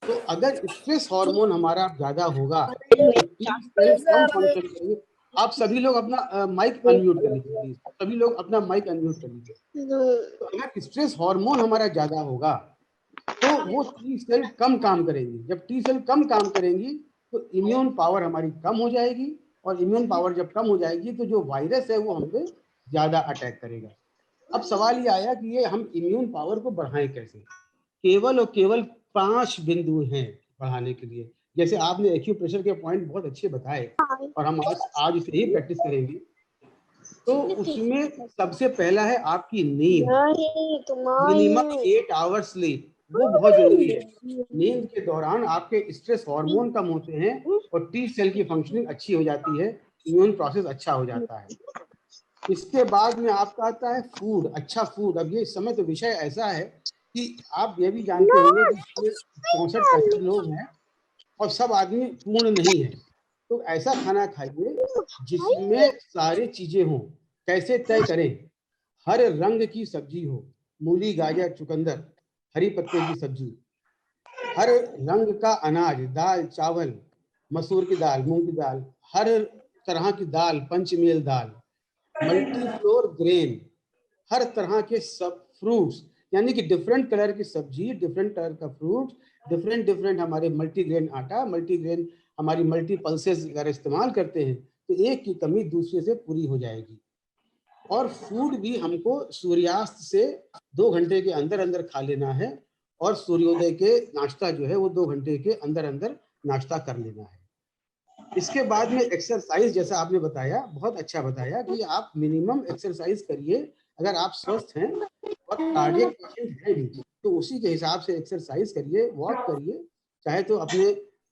[SPEAKER 3] तो अगर स्ट्रेस हार्मोन हमारा ज्यादा होगा तो टी सेल्स कम फंक्शन करेंगे। आप सभी लोग अपना माइक अनम्यूट कर लीजिए प्लीज। सभी लोग अपना माइक अनम्यूट कर लीजिए। तो अगर स्ट्रेस हार्मोन हमारा ज्यादा होगा तो वो टी सेल कम काम करेंगी। जब टी सेल कम काम करेंगी तो इम्यून पावर हमारी कम हो जाएगी, और इम्यून पावर जब कम हो जाएगी तो जो वायरस है वो हम पे ज्यादा अटैक करेगा। अब सवाल ये आया कि ये हम इम्यून पावर को बढ़ाएं कैसे। केवल और केवल 5 बिंदु हैं बढ़ाने के लिए। जैसे आपने एक्यूप्रेशर के पॉइंट बहुत अच्छे बताए और हम आज इसे ही प्रैक्टिस करेंगे। तो उसमें सबसे पहला है आपकी नींद। मिनिमम 8 आवर्स स्लीप, वो बहुत जरूरी है। नींद के दौरान आपके स्ट्रेस हार्मोन कम होते हैं और टी सेल की फंक्शनिंग अच्छी हो जाती है, इम्यून प्रोसेस अच्छा हो जाता है। इसके बाद में आपका आता है फूड, अच्छा फूड। अब ये इस समय तो विषय ऐसा है कि आप ये भी जानते होंगे कि 64% लोग हैं और सब आदमी पूर्ण नहीं है। तो ऐसा खाना खाइए जिसमें सारी चीजें हों। कैसे तय करें? हर रंग की सब्जी हो, मूली, गाजर, चुकंदर, हरी पत्ते की सब्जी, हर रंग का अनाज, दाल, चावल, मसूर की दाल, मूंग की दाल, हर तरह की दाल, पंचमेल दाल, मल्टी फ्लोर ग्रेन, हर तरह के सब फ्रूट्स, यानी कि डिफरेंट कलर की सब्जी, डिफरेंट कलर का फ्रूट, डिफरेंट डिफरेंट हमारे मल्टीग्रेन आटा, मल्टीग्रेन हमारी मल्टी पल्सेस अगर इस्तेमाल करते हैं तो एक की कमी दूसरे से पूरी हो जाएगी। और फूड भी हमको सूर्यास्त से 2 घंटे के अंदर अंदर खा लेना है, और सूर्योदय के नाश्ता जो है वो 2 घंटे के अंदर अंदर नाश्ता कर लेना है। इसके बाद में एक्सरसाइज, जैसा आपने बताया, बहुत अच्छा बताया कि आप मिनिमम एक्सरसाइज करिए। अगर आप स्वस्थ हैं और कार्डियक पेशेंट हैं भी तो उसी के हिसाब से एक्सरसाइज करिए, वॉक करिए। चाहे तो अपने,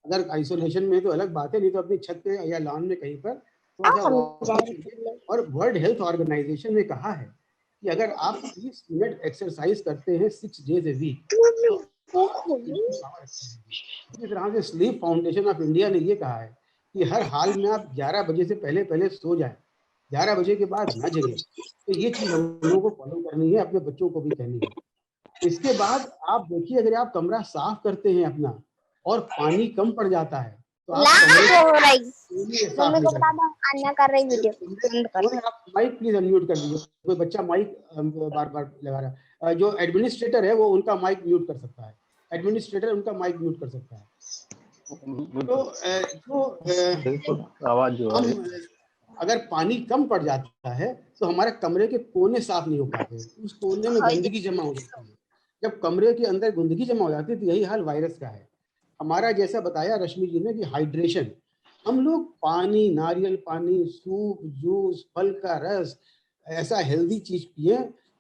[SPEAKER 3] अगर आइसोलेशन में तो अलग बात है, नहीं तो अपनी छत पे या लॉन में कहीं पर थोड़ा सा वॉकिंग कीजिए। और वर्ल्ड हेल्थ ऑर्गेनाइजेशन ने कहा है कि अगर आप 30 मिनट एक्सरसाइज करते हैं 6 डेज ए वीक, इसी तरह से स्लीप फाउंडेशन ऑफ इंडिया ने ये कहा है कि हर हाल में आप 11 बजे से पहले पहले सो जाए, 11 बजे के बाद ना जगे। तो ये चीज हम लोगों को फॉलो करनी है, अपने बच्चों को भी कहनी है। इसके बाद आप देखिए, अगर आप कमरा साफ करते हैं अपना और पानी कम पड़ जाता है तो आप आप माइक प्लीज अनम्यूट कर दीजिए। कोई बच्चा माइक बार बार लगा रहा है। जो एडमिनिस्ट्रेटर है वो उनका माइक म्यूट कर सकता है, एडमिनिस्ट्रेटर उनका माइक म्यूट कर सकता है। तो
[SPEAKER 1] आवाज जो है,
[SPEAKER 3] हम अगर पानी कम पड़ जाता है तो हमारे कमरे के कोने साफ नहीं हो पाते, उस कोने में गंदगी जमा हो जाती है। जब कमरे के अंदर गंदगी जमा हो जाती है तो यही हाल वायरस का है। हमारा जैसा बताया रश्मि जी ने कि हाइड्रेशन, हम लोग पानी, नारियल पानी, सूप, जूस, फल का रस, ऐसा हेल्दी चीज पिए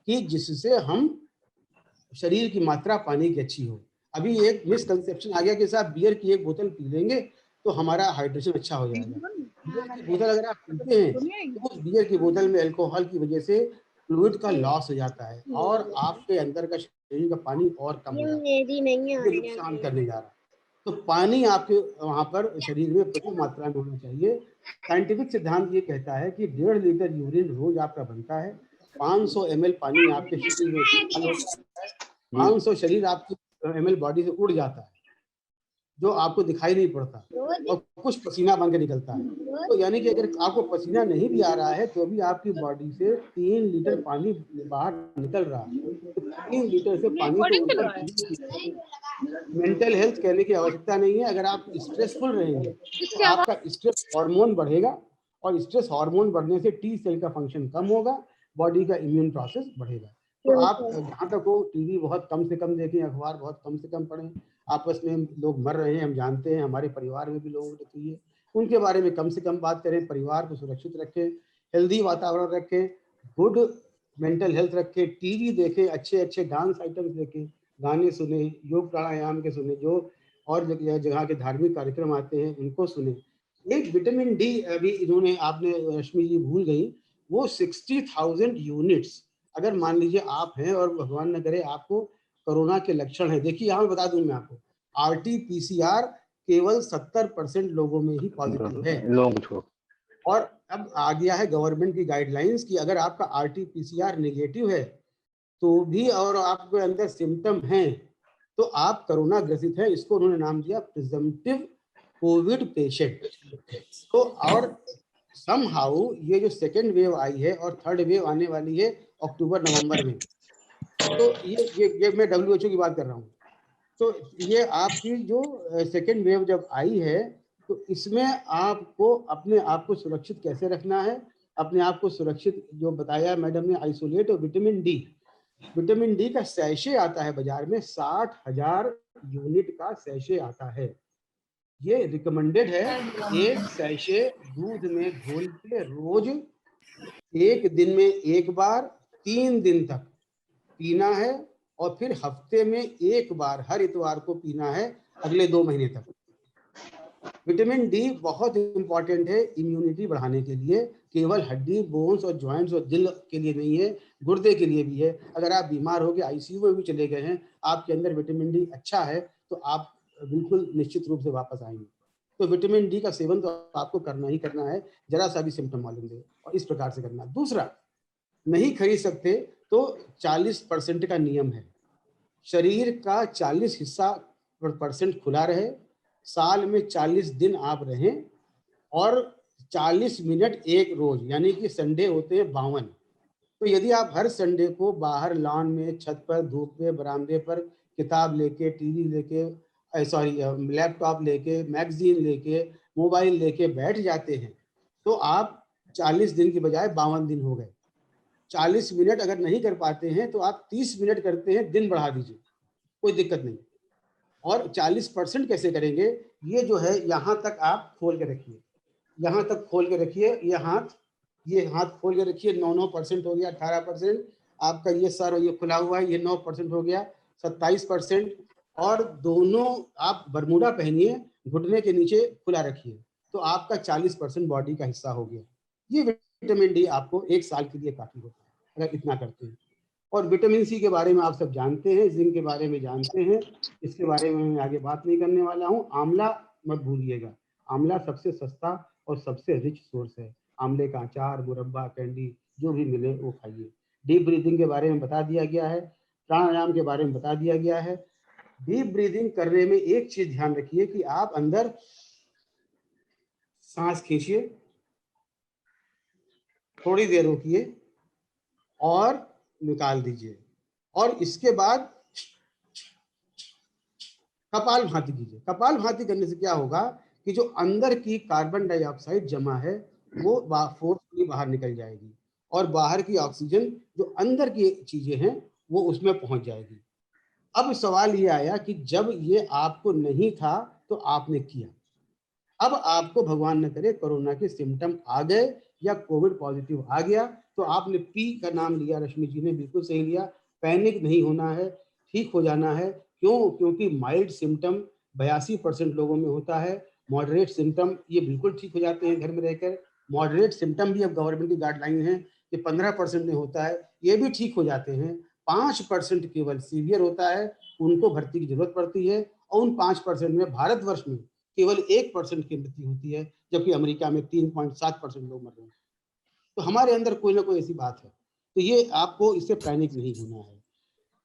[SPEAKER 3] कि जिससे हम शरीर की मात्रा पानी की अच्छी हो। अभी एक मिसकंसेप्शन आ गया कि साहब बियर की एक बोतल पी लेंगे तो हमारा हाइड्रेशन अच्छा हो जाएगा। बियर की बोतल अगर आप पीते हैं तो उस बियर की बोतल में अल्कोहल की वजह से फ्लूइड का लॉस हो जाता है और आपके अंदर का शरीर का पानी और कम हो जाता है, ये नुकसान करने जा रहा है। तो पानी आपके वहां पर शरीर में प्रचुर मात्रा में होना चाहिए। साइंटिफिक सिद्धांत ये कहता है कि 1.5 लीटर यूरिन रोज आपका बनता है, 500 ml पानी आपके शरीर में इस्तेमाल होता है, 500 शरीर आपकी ml बॉडी से उड़ जाता है जो आपको दिखाई नहीं पड़ता और कुछ पसीना बन के निकलता है। तो यानी कि अगर आपको पसीना नहीं भी आ रहा है तो भी आपकी बॉडी से 3 लीटर पानी बाहर निकल रहा है। तो 3 लीटर से पानी को ऊपर, मेंटल हेल्थ कहने की आवश्यकता नहीं है। अगर आप स्ट्रेसफुल रहेंगे तो आपका स्ट्रेस हार्मोन बढ़ेगा और स्ट्रेस हार्मोन बढ़ने से टी सेल का फंक्शन कम होगा, बॉडी का इम्यून प्रोसेस बढ़ेगा। तो आप जहाँ तक हो टीवी बहुत कम से कम देखें, अखबार बहुत कम से कम पढ़ें। आपस में लोग मर रहे हैं, हम जानते हैं, हमारे परिवार में भी लोगों को चाहिए, उनके बारे में कम से कम बात करें, परिवार को सुरक्षित रखें, हेल्दी वातावरण रखें, गुड मेंटल हेल्थ रखें, टीवी देखें, अच्छे अच्छे डांस आइटम्स देखें, गाने सुने, योग प्राणायाम के सुने, जो और जगह के धार्मिक कार्यक्रम आते हैं उनको सुने। एक विटामिन डी अभी इन्होंने, आपने रश्मि जी भूल गई, वो 60,000 यूनिट्स, अगर मान लीजिए आप हैं और भगवान न करे आपको कोरोना के लक्षण है, देखिए यहाँ बता दूं मैं आपको, RT-PCR केवल 70% लोगों में ही पॉजिटिव है। और अब आ गया है गवर्नमेंट की गाइडलाइंस कि अगर आपका RT-PCR नेगेटिव है तो भी और आपके अंदर सिम्टम हैं तो आप कोरोना ग्रसित हैं। इसको उन्होंने नाम दिया प्रिजम्पटिव कोविड पेशेंट। तो और समहाउ ये जो सेकेंड वेव आई है और थर्ड वेव आने वाली है अक्टूबर नवंबर में, तो ये मैं WHO की बात कर रहा हूँ, तो ये आपकी जो सेकेंड वेव जब आई है तो इसमें आपको अपने आप को सुरक्षित कैसे रखना है, अपने आप को सुरक्षित जो बताया मैडम ने, आइसोलेट और विटामिन डी का सैशे आता है बाजार में, 60,000 यूनिट का सैशे आता है। ये रिकमेंडेड है, एक सैशे दूध में घोल के रोज 1 दिन में 1 बार 3 दिन तक पीना है, और फिर हफ्ते में 1 बार हर इतवार को पीना है अगले 2 महीने तक। विटामिन डी बहुत इंपॉर्टेंट है इम्यूनिटी बढ़ाने के लिए, केवल हड्डी, बोन्स और जॉइंट्स और दिल के लिए नहीं है, गुर्दे के लिए भी है। अगर आप बीमार हो गए, आईसीयू में भी चले गए हैं, आपके अंदर विटामिन डी अच्छा है तो आप बिल्कुल निश्चित रूप से वापस आएंगे। तो विटामिन डी का सेवन तो आपको करना ही करना है, जरा सा भी सिम्टम मालूम दे, और इस प्रकार से करना। दूसरा, नहीं खरीद सकते तो 40% का नियम है। शरीर का 40% खुला रहे, साल में 40 दिन आप रहें, और 40 मिनट एक रोज, यानी कि संडे होते हैं 52। तो यदि आप हर संडे को बाहर लॉन में, छत पर, धूप में, बरामदे पर किताब लेके, टीवी लेके, लैपटॉप लेके, मैगजीन लेके, मोबाइल लेके बैठ जाते हैं, तो आप 40 दिन की बजाय 52 दिन हो गए। 40 मिनट अगर नहीं कर पाते हैं तो आप 30 मिनट करते हैं, दिन बढ़ा दीजिए, कोई दिक्कत नहीं। और 40% कैसे करेंगे, ये जो है यहाँ तक आप खोल के रखिए, यहाँ तक खोल के रखिए, ये हाथ खोल के रखिए, 9% हो गया, 18% आपका ये सर और ये खुला हुआ है, ये 9% हो गया, 27%। और दोनों आप बरमूडा पहनिए, घुटने के नीचे खुला रखिए, तो आपका 40% बॉडी का हिस्सा हो गया। ये विटामिन डी आपको 1 साल के लिए काफी होता है अगर इतना करते हैं। और विटामिन सी के बारे में आप सब जानते हैं, जिंक के बारे में जानते हैं, इसके बारे में मैं आगे बात नहीं करने वाला हूँ। आंवला मत भूलिएगा, आंवला सबसे सस्ता और सबसे रिच सोर्स है। आंवले का अचार, मुरब्बा, कैंडी जो भी मिले वो खाइए। डीप ब्रीदिंग के बारे में बता दिया गया है, प्राणायाम के बारे में बता दिया गया है। डीप ब्रीदिंग करने में एक चीज ध्यान रखिए कि आप अंदर सांस खींचिए, थोड़ी देर रोकिए और निकाल दीजिए, और इसके बाद कपालभाति कीजिए। कपालभाति करने से क्या होगा कि जो अंदर की कार्बन डाइऑक्साइड जमा है वो फोर्सफुली बाहर निकल जाएगी, और बाहर की ऑक्सीजन जो अंदर की चीजें हैं वो उसमें पहुंच जाएगी। अब सवाल ये आया कि जब ये आपको नहीं था तो आपने किया, अब आपको भगवान न करे कोरोना के सिम्टम आ गए या कोविड पॉजिटिव आ गया, तो आपने पी का नाम लिया, रश्मि जी ने बिल्कुल सही लिया। पैनिक नहीं होना है, ठीक हो जाना है। क्यों? क्योंकि माइल्ड सिम्टम 82% लोगों में होता है, मॉडरेट सिम्टम ये बिल्कुल ठीक हो जाते हैं घर में रहकर। मॉडरेट सिम्टम भी अब गवर्नमेंट की गाइडलाइन है कि 15% में होता है, ये भी ठीक हो जाते हैं। 5% केवल सीवियर होता है, उनको भर्ती की जरूरत पड़ती है, और उन 5% में भारतवर्ष में केवल 1% की मृत्यु होती है, जबकि अमेरिका में 3.7% लोग मर रहे हैं। तो हमारे अंदर कोई ना कोई ऐसी बात है, तो ये आपको इससे पैनिक नहीं होना है।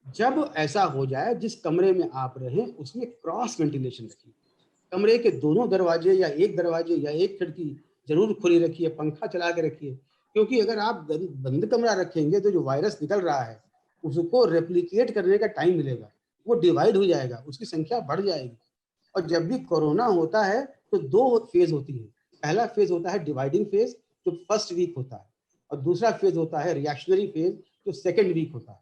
[SPEAKER 3] जब ऐसा हो जाए, जिस कमरे में आप रहें उसमें क्रॉस वेंटिलेशन रखिए। कमरे के दोनों दरवाजे या एक दरवाजे या एक खिड़की जरूर खुली रखिए, पंखा चला के रखिए, क्योंकि अगर आप बंद कमरा रखेंगे तो जो वायरस निकल रहा है उसको रेप्लिकेट करने का टाइम मिलेगा, वो डिवाइड हो जाएगा, उसकी संख्या बढ़ जाएगी। और जब भी कोरोना होता है तो 2 फेज होती है। पहला फेज होता है डिवाइडिंग फेज, जो फर्स्ट वीक होता है, और दूसरा फेज होता है रिएक्शनरी फेज, जो सेकेंड वीक होता है।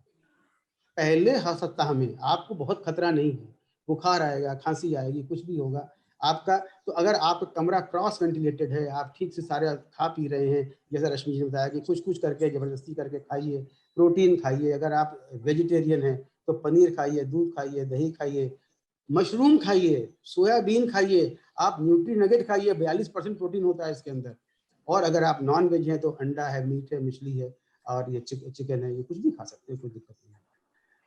[SPEAKER 3] पहले सप्ताह में आपको बहुत खतरा नहीं है, बुखार आएगा, खांसी आएगी, कुछ भी होगा आपका। तो अगर आप कमरा क्रॉस वेंटिलेटेड है, आप ठीक से सारे खा पी रहे हैं, जैसा रश्मि जी ने बताया कि कुछ कुछ करके जबरदस्ती करके खाइए, प्रोटीन खाइए। अगर आप वेजिटेरियन हैं तो पनीर खाइए, दूध खाइए, दही खाइए, मशरूम खाइए, सोयाबीन खाइए, आप न्यूट्री नगेट खाइए, 42% प्रोटीन होता है इसके अंदर। और अगर आप नॉन वेज हैं तो अंडा है, मीट है, मछली है, और ये चिकन है, ये कुछ भी खा सकते हैं, कोई दिक्कत नहीं है।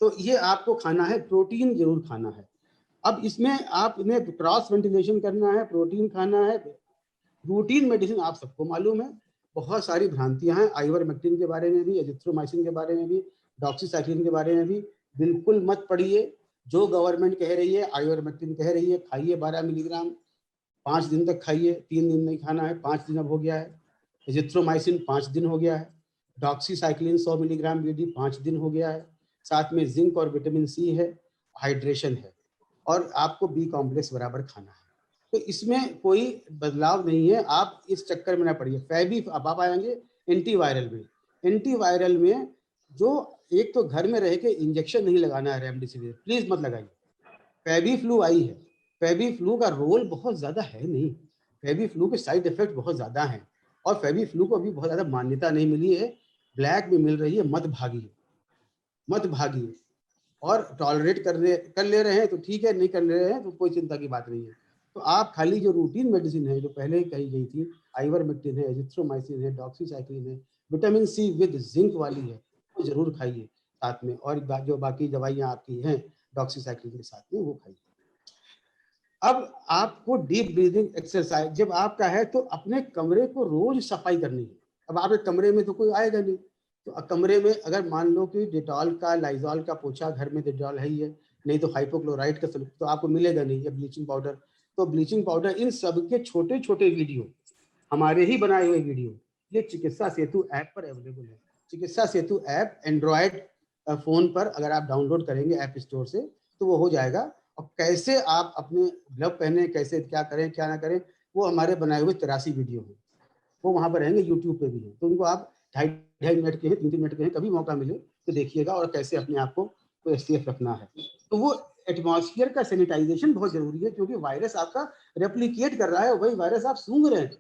[SPEAKER 3] तो ये आपको खाना है, प्रोटीन जरूर खाना है। अब इसमें आपने क्रॉस वेंटिलेशन करना है, प्रोटीन खाना है। रूटीन मेडिसिन आप सबको मालूम है, बहुत सारी भ्रांतियां हैं आइवरमेक्टिन के बारे में भी, एजिथ्रोमाइसिन के बारे में भी, डॉक्सीसाइक्लिन के बारे में भी। बिल्कुल मत पढ़िए, जो गवर्नमेंट कह रही है, आइवरमेक्टिन कह रही है, खाइए 12 मिलीग्राम 5 दिन तक खाइए, 3 दिन नहीं खाना है, 5 दिन अब हो गया है। एजिथ्रोमाइसिन 5 दिन हो गया है। डॉक्सीसाइक्लिन 100 मिलीग्राम बीडी 5 दिन हो गया है। साथ में जिंक और विटामिन सी है, हाइड्रेशन है। और आपको बी कॉम्प्लेक्स बराबर खाना है। तो इसमें कोई बदलाव नहीं है, आप इस चक्कर में ना पड़िए। फैबी अब आप आएंगे एंटीवायरल में। एंटीवायरल में जो एक तो घर में रह के इंजेक्शन नहीं लगाना है रेमडेसिविर, प्लीज मत लगाइए। फैबी फ्लू आई है, फैबी फ्लू का रोल बहुत ज्यादा है नहीं, फैबी फ्लू के साइड इफेक्ट बहुत ज्यादा हैं और फैबी फ्लू को अभी बहुत ज्यादा मान्यता नहीं मिली है, ब्लैक में मिल रही है, मत भागिए मत भागिए। और टॉलरेट कर ले रहे हैं तो ठीक है, नहीं कर ले रहे हैं तो कोई चिंता की बात नहीं है। तो आप खाली जो रूटीन मेडिसिन है जो पहले ही कही गई थी, आइवरमेक्टिन है, एजिथ्रोमाइसिन है, डॉक्सीसाइक्लिन है, विटामिन सी विद जिंक वाली है, वो जरूर खाइए साथ में, और जो बाकी दवाइयाँ आपकी हैं डॉक्सीसाइक्लिन के साथ में वो खाइए। अब आपको डीप ब्रीदिंग एक्सरसाइज जब आपका है तो अपने कमरे को रोज सफाई करनी है। अब आपके कमरे में तो कोई आएगा नहीं, तो कमरे में अगर मान लो कि डेटॉल का, लाइजॉल का पोछा, घर में डेटॉल है ही है, नहीं तो हाइपोक्लोराइड का तो आपको मिलेगा नहीं, या ब्लीचिंग पाउडर, तो ब्लीचिंग पाउडर, इन सब के छोटे छोटे वीडियो, हमारे ही बनाए हुए वीडियो, ये चिकित्सा सेतु ऐप पर अवेलेबल है। चिकित्सा सेतु ऐप एंड्रॉयड फोन पर अगर आप डाउनलोड करेंगे ऐप स्टोर से तो वो हो जाएगा। और कैसे आप अपने ग्लव पहने, कैसे क्या करें क्या ना करें, वो हमारे बनाए हुए 83 वीडियो हैं, वो वहाँ पर रहेंगे, यूट्यूब पे भी है, तो उनको आप 2.5 मिनट के हैं, 3 मिनट के हैं, कभी मौका मिले तो देखिएगा, और कैसे अपने आप को सेफ रखना है। तो वो एटमॉस्फेयर का सैनिटाइजेशन बहुत जरूरी है, क्योंकि वायरस आपका रेप्लिकेट कर रहा है, वही वायरस आप सूंघ रहे हैं।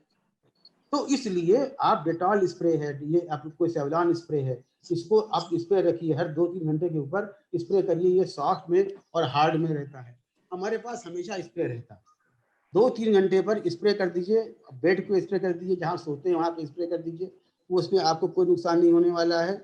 [SPEAKER 3] तो इसलिए आप डेटॉल स्प्रे है, ये आपको सेवलॉन स्प्रे है, इसको आप स्प्रे रखिए, हर 2-3 घंटे के ऊपर स्प्रे करिए। ये सॉफ्ट में और हार्ड में रहता है, हमारे पास हमेशा स्प्रे रहता है। 2-3 घंटे पर स्प्रे कर दीजिए, बेड को स्प्रे कर दीजिए, जहाँ सोते हैं वहाँ पे स्प्रे कर दीजिए, उसमें आपको कोई नुकसान नहीं होने वाला है।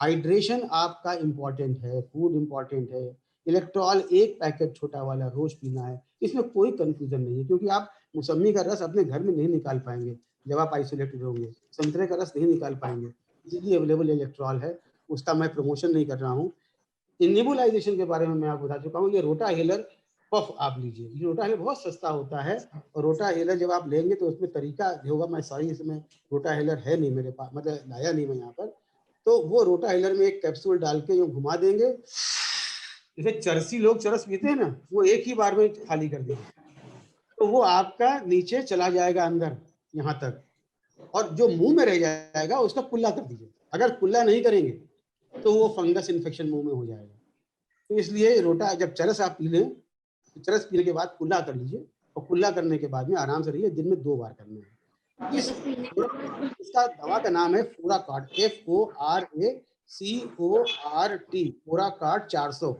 [SPEAKER 3] हाइड्रेशन आपका इम्पॉर्टेंट है, फूड इम्पॉर्टेंट है, इलेक्ट्रॉल एक पैकेट छोटा वाला रोज पीना है, इसमें कोई कंफ्यूजन नहीं है, क्योंकि आप मौसमी का रस अपने घर में नहीं निकाल पाएंगे जब आप आइसोलेटेड होंगे, संतरे का रस नहीं निकाल पाएंगे, इजीली अवेलेबल इलेक्ट्रॉल है, उसका मैं प्रमोशन नहीं कर रहा हूँ। नेबुलाइजेशन के बारे में मैं आपको बता चुका हूँ। ये रोटा हेलर पफ आप लीजिए, ये रोटा हेलर बहुत सस्ता होता है, और रोटा हेलर जब आप लेंगे तो उसमें तरीका होगा, मैं सॉरी इसमें रोटा हेलर है नहीं मेरे पास, मतलब लाया नहीं मैं यहाँ पर, तो वो रोटा हेलर में एक कैप्सूल डाल के जो घुमा देंगे, जैसे चरसी लोग चरस पीते हैं ना, वो एक ही बार में खाली कर देंगे, तो वो आपका नीचे चला जाएगा अंदर यहाँ तक, और जो मुंह में रह जाएगा उसका कुल्ला कर दीजिए। अगर कुल्ला नहीं करेंगे तो वो फंगस इन्फेक्शन मुंह में हो जाएगा। तो इसलिए रोटा जब चरस आप पी लें, चरस पीने के बाद कुल्ला कर लीजिए, और कुल्ला करने के बाद में आराम से रहिए, दिन में 2 बार करना है। इसका दवा का नाम है फोराकार्ट, FORACORT, फोराकार्ट 400।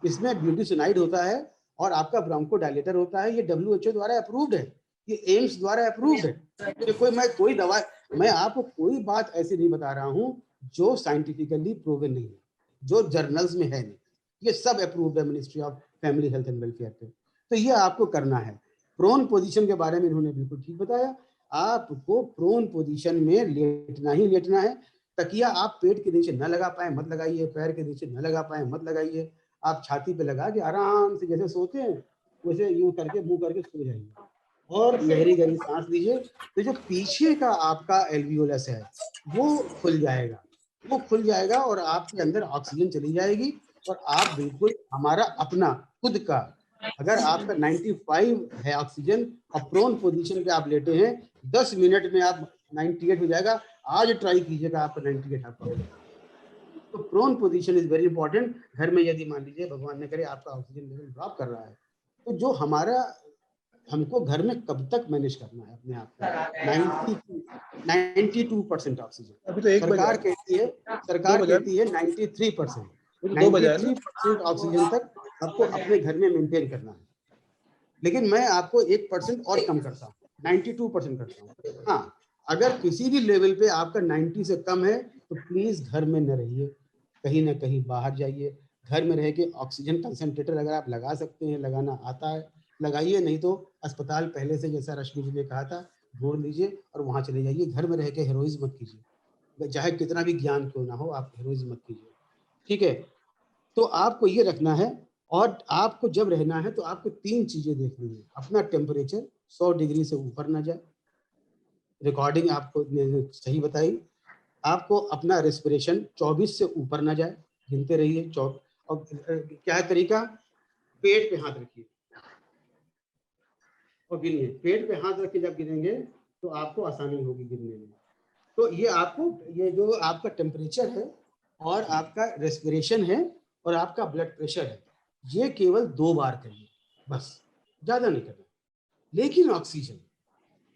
[SPEAKER 3] इसमें ब्यूटीसिनाइड होता है और आपका ब्रोंकोडायलेटर होता है। ये WHO द्वारा अप्रूव्ड है, ये एम्स द्वारा अप्रूव्ड है। तो कोई दवा, मैं आपको कोई बात ऐसी नहीं बता रहा हूँ जो साइंटिफिकली प्रूवन नहीं है, जो जर्नल्स में है नहीं, ये सब अप्रूव्ड है ministry of family health and welfare पे। तो ये आपको करना है। प्रोन पोजीशन के बारे में इन्होंने बिल्कुल ठीक बताया, आपको प्रोन पोजीशन में लेटना ही लेटना है। तकिया आप पेट के नीचे न लगा पाए मत लगाइए, पैर के नीचे न लगा पाए मत लगाइए, आप छाती पे लगा के आराम से जैसे सोते हैं वैसे यूं करके मुंह करके सो जाइए, और गहरी गहरी सांस लीजिए। तो जो पीछे का आपका एल्वियोलस है वो खुल जाएगा, वो खुल जाएगा, और आपके अंदर ऑक्सीजन चली जाएगी, और आप बिल्कुल हमारा अपना खुद का, अगर आपका 95 है ऑक्सीजन और प्रोन पोजीशन पे आप लेटे हैं, 10 मिनट में आप 98 हो जाएगा। आज ट्राई कीजिएगा, आपका 98 आपका। तो prone position is very important. घर में यदि मान लीजिए भगवान ने करे आपका ऑक्सीजन लेवल ड्रॉप कर रहा है, तो जो हमारा हमको घर में कब तक मैनेज करना है अपने आप को, 92% ऑक्सीजन।
[SPEAKER 5] अभी तो
[SPEAKER 3] सरकार कहती है 93%। 93% ऑक्सीजन तक आपको अपने घर में मेंटेन करना है, लेकिन मैं आपको 1% और कम करता हूँ, 92% करता हूँ। हाँ, अगर किसी भी लेवल पे आपका 90 से कम है तो प्लीज घर में न रहिए, कहीं ना कहीं बाहर जाइए। घर में रह के ऑक्सीजन कंसंट्रेटर अगर आप लगा सकते हैं, लगाना आता है, लगाइए, नहीं तो अस्पताल पहले से जैसा रश्मि जी ने कहा था ढूंढ लीजिए और वहाँ चले जाइए। घर में रह के हेरोइज्म मत कीजिए, चाहे कितना भी ज्ञान क्यों ना हो, आप हेरोइज्म मत कीजिए, ठीक है। तो आपको ये रखना है, और आपको जब रहना है तो आपको 3 चीजें देखनी है। अपना टेम्परेचर 100 डिग्री से ऊपर ना जाए, रिकॉर्डिंग आपको सही बताई। आपको अपना रेस्पिरेशन 24 से ऊपर ना जाए, गिनते रहिए। और क्या है तरीका, पेट पे हाथ रखिए और गिनिए। पेट पे हाथ रख के जब गिनेंगे तो आपको आसानी होगी गिनने में। तो ये आपको, ये जो आपका टेम्परेचर है और आपका रेस्पिरेशन है और आपका ब्लड प्रेशर है, ये केवल 2 बार करिए, बस, ज़्यादा नहीं करना। लेकिन ऑक्सीजन,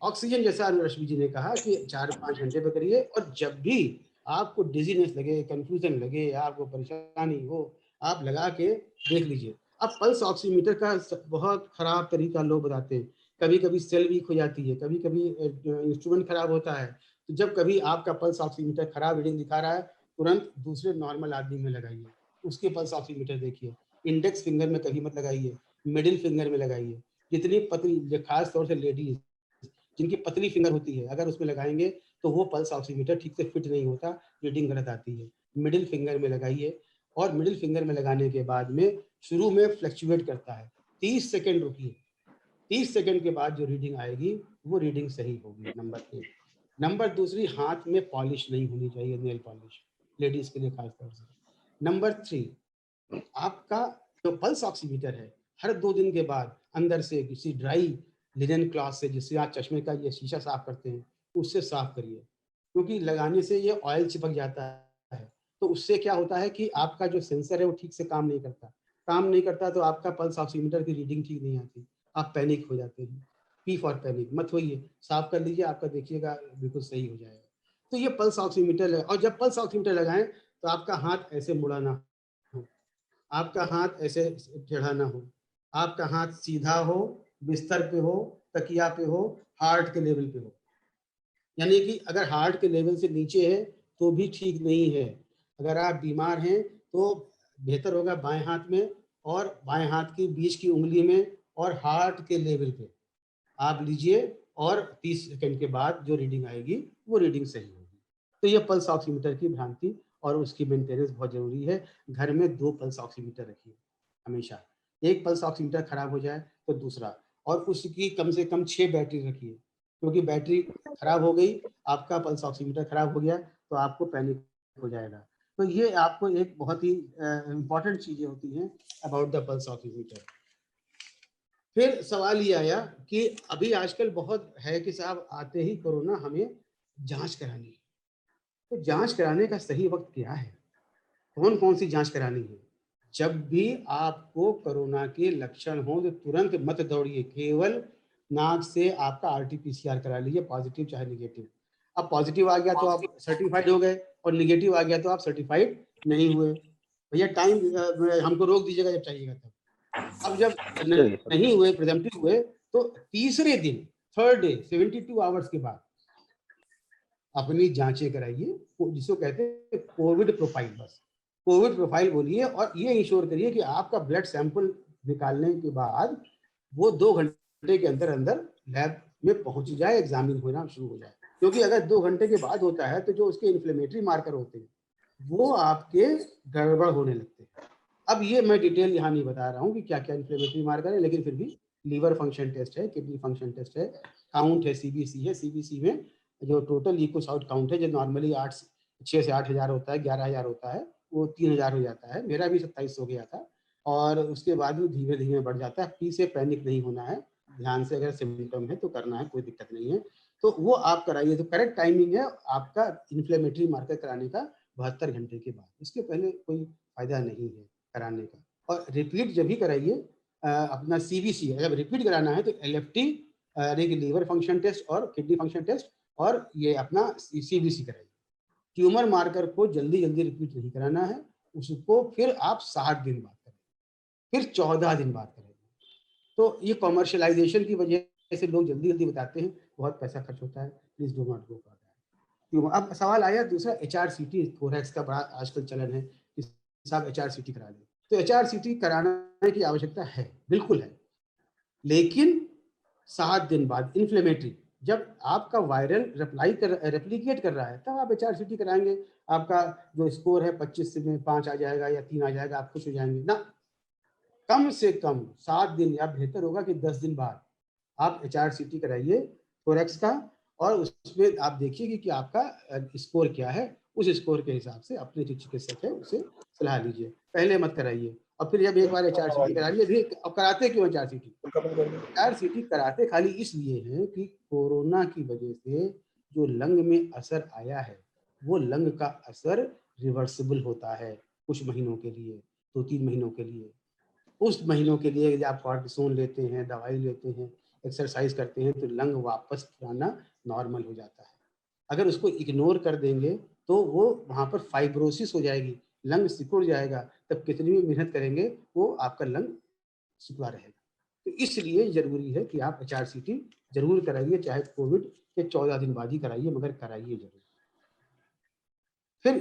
[SPEAKER 3] ऑक्सीजन जैसा रश्मि जी ने कहा कि 4-5 घंटे पे करिए। और जब भी आपको डिजीनेस लगे, कंफ्यूजन लगे, आपको परेशानी हो, आप लगा के देख लीजिए। अब पल्स ऑक्सीमीटर का बहुत खराब तरीका लोग बताते हैं, कभी कभी सेल वीक हो जाती है, कभी कभी इंस्ट्रूमेंट खराब होता है। तो जब कभी आपका पल्स ऑक्सीमीटर खराब रीडिंग दिखा रहा है, तुरंत दूसरे नॉर्मल आदमी में लगाइए, उसके पल्स ऑक्सीमीटर देखिए। इंडेक्स फिंगर में कभी मत लगाइए, मिडिल फिंगर में लगाइए। जितनी पतली, खास तौर से लेडीज जिनकी पतली फिंगर होती है, अगर उसमें लगाएंगे तो वो पल्स ऑक्सीमीटर ठीक से फिट नहीं होता, रीडिंग गलत आती है। मिडिल फिंगर में लगाइए और मिडिल फिंगर में लगाने के बाद में शुरू में फ्लक्चुएट करता है, 30 सेकेंड रुकिए, 30 सेकेंड के बाद जो रीडिंग आएगी वो रीडिंग सही होगी। नंबर 1। नंबर दूसरी, हाथ में पॉलिश नहीं होनी चाहिए, नेल पॉलिश, लेडीज के लिए खास तौर से। नंबर 3, आपका जो पल्स ऑक्सीमीटर है हर 2 दिन के बाद अंदर से किसी ड्राई लिनन क्लॉथ से, जिससे आप चश्मे का ये शीशा साफ करते हैं, उससे साफ करिए, क्योंकि लगाने से ये ऑयल चिपक जाता है। तो उससे क्या होता है कि आपका जो सेंसर है वो ठीक से काम नहीं करता, काम नहीं करता तो आपका पल्स ऑक्सीमीटर की रीडिंग ठीक नहीं आती, आप पैनिक हो जाते हैं। पी फॉर पैनिक मत होइए, साफ कर लीजिए, आपका देखिएगा बिल्कुल सही हो जाएगा। तो ये पल्स ऑक्सीमीटर है। और जब पल्स ऑक्सीमीटर लगाएं तो आपका हाथ ऐसे मुड़ा ना हो, आपका हाथ ऐसे टेढ़ा ना हो, आपका हाथ सीधा हो, बिस्तर पे हो, तकिया पे हो, हार्ट के लेवल पे हो। यानी कि अगर हार्ट के लेवल से नीचे है तो भी ठीक नहीं है। अगर आप बीमार हैं तो बेहतर होगा बाएं हाथ में, और बाएं हाथ की बीच की उंगली में, और हार्ट के लेवल पे आप लीजिए, और 30 सेकंड के बाद जो रीडिंग आएगी वो रीडिंग सही होगी। तो ये पल्स ऑक्सीमीटर की भ्रांति और उसकी मेंटेनेंस बहुत जरूरी है। घर में 2 पल्स ऑक्सीमीटर रखिए हमेशा, एक पल्स ऑक्सीमीटर खराब हो जाए तो दूसरा, और उसकी कम से कम 6 बैटरी रखिए, क्योंकि बैटरी खराब हो गई, आपका पल्स ऑक्सीमीटर खराब हो गया तो आपको पैनिक हो जाएगा। तो ये आपको एक बहुत ही इम्पॉर्टेंट चीजें होती हैं अबाउट द पल्स ऑक्सीमीटर। फिर सवाल ये आया कि अभी आजकल बहुत है कि साहब आते ही कोरोना हमें जांच करानी है, तो जांच कराने का सही वक्त क्या है, कौन कौन सी जांच करानी है? जब भी आपको कोरोना के लक्षण हो तो तुरंत मत दौड़िए, केवल नाक से आपका आरटी-पीसीआर करा लीजिए, पॉजिटिव चाहे निगेटिव। अब पॉजिटिव आ गया तो आप सर्टिफाइड हो गए, और निगेटिव आ गया तो आप सर्टिफाइड नहीं हुए। भैया टाइम हमको रोक दीजिएगा जब चाहिएगा तब। अब जब
[SPEAKER 1] चलिए सर।
[SPEAKER 3] नहीं हुए, प्रिजम्पटिव हुए, तो तीसरे दिन, थर्ड डे, 72 आवर्स के बाद अपनी जांचें कराइए, जिसको कहते हैं कोविड प्रोफाइल। बस कोविड प्रोफाइल बोलिए, और ये इंश्योर करिए कि आपका ब्लड सैंपल निकालने के बाद वो 2 घंटे के अंदर अंदर लैब में पहुंच जाए, एग्जामिन होना शुरू हो जाए। क्योंकि अगर 2 घंटे के बाद होता है तो जो उसके इन्फ्लेमेटरी मार्कर होते हैं वो आपके गड़बड़ होने लगते हैं। अब ये मैं डिटेल यहाँ नहीं बता रहा हूँ कि क्या क्या इन्फ्लेमेटरी मार्कर है, लेकिन फिर भी लीवर फंक्शन टेस्ट है, किडनी फंक्शन टेस्ट है, काउंट है, सीबीसी है। सीबीसी में जो टोटल ल्यूकोसाइट काउंट है, जो नॉर्मली 6 से 8 हज़ार होता है, 11,000 होता है, वो 3,000 हो जाता है। मेरा भी 27 हो गया था, और उसके बाद भी धीरे धीरे बढ़ जाता है। पी से पैनिक नहीं होना है, ध्यान से अगर सिम्टम है तो करना है, कोई दिक्कत नहीं है। तो वो आप कराइए, तो करेक्ट टाइमिंग है आपका इन्फ्लेमेटरी मार्कर कराने का 72 घंटे के बाद, इसके पहले कोई फायदा नहीं है कराने का। और रिपीट जब भी कराइए अपना सीबीसी, जब रिपीट कराना है तो एलएफटी यानी कि लीवर फंक्शन टेस्ट और किडनी फंक्शन टेस्ट, और ये अपना सीबीसी कराइए। ट्यूमर मार्कर को जल्दी जल्दी रिपीट नहीं कराना है, उसको फिर आप 60 दिन बाद करें, फिर 14 दिन बाद करें। तो ये कॉमर्शलाइजेशन की वजह से लोग जल्दी जल्दी बताते हैं, बहुत पैसा खर्च होता है, please do not go for that. अब सवाल आया दूसरा, एचआरसीटी थोरैक्स का बड़ा आजकल चलन है कि साहब एचआरसीटी करा लें। तो एचआरसीटी कराने की आवश्यकता है, बिल्कुल है, लेकिन 7 दिन बाद इन्फ्लेमेटरी, जब आपका वायरल रेप्लिकेट कर रहा है तब आप एचआरसीटी कराएंगे। आपका जो स्कोर है 25 में 5 आ जाएगा या 3 आ जाएगा, आप खुश हो जाएंगे ना। कम से कम 7 दिन, या बेहतर होगा कि 10 दिन बाद आप एचआरसीटी कराइए थोरैक्स का, और उसमें आप देखिए कि आपका स्कोर क्या है। उस स्कोर के हिसाब से अपने जो चिकित्सक है उससे सलाह लीजिए, पहले मत कराइए। और फिर जब एक बार HRCT करा लिया, अब कराते क्यों HRCT कराते खाली इसलिए है कि कोरोना की वजह से जो लंग में असर आया है वो लंग का असर रिवर्सिबल होता है कुछ महीनों के लिए, 2-3 महीनों के लिए। उस महीनों के लिए यदि आप कॉर्टिसोन लेते हैं, दवाई लेते हैं, एक्सरसाइज करते हैं, तो लंग वापस पुराना नॉर्मल हो जाता है। अगर उसको इग्नोर कर देंगे तो वो वहाँ पर फाइब्रोसिस हो जाएगी, लंग सिकुड़ जाएगा, तब कितनी भी मेहनत करेंगे वो आपका लंग सिकुड़ा रहेगा। तो इसलिए जरूरी है कि आप HRCT जरूर कराइए, चाहे कोविड के 14 दिन बाद ही कराइए, मगर कराइए जरूर। फिर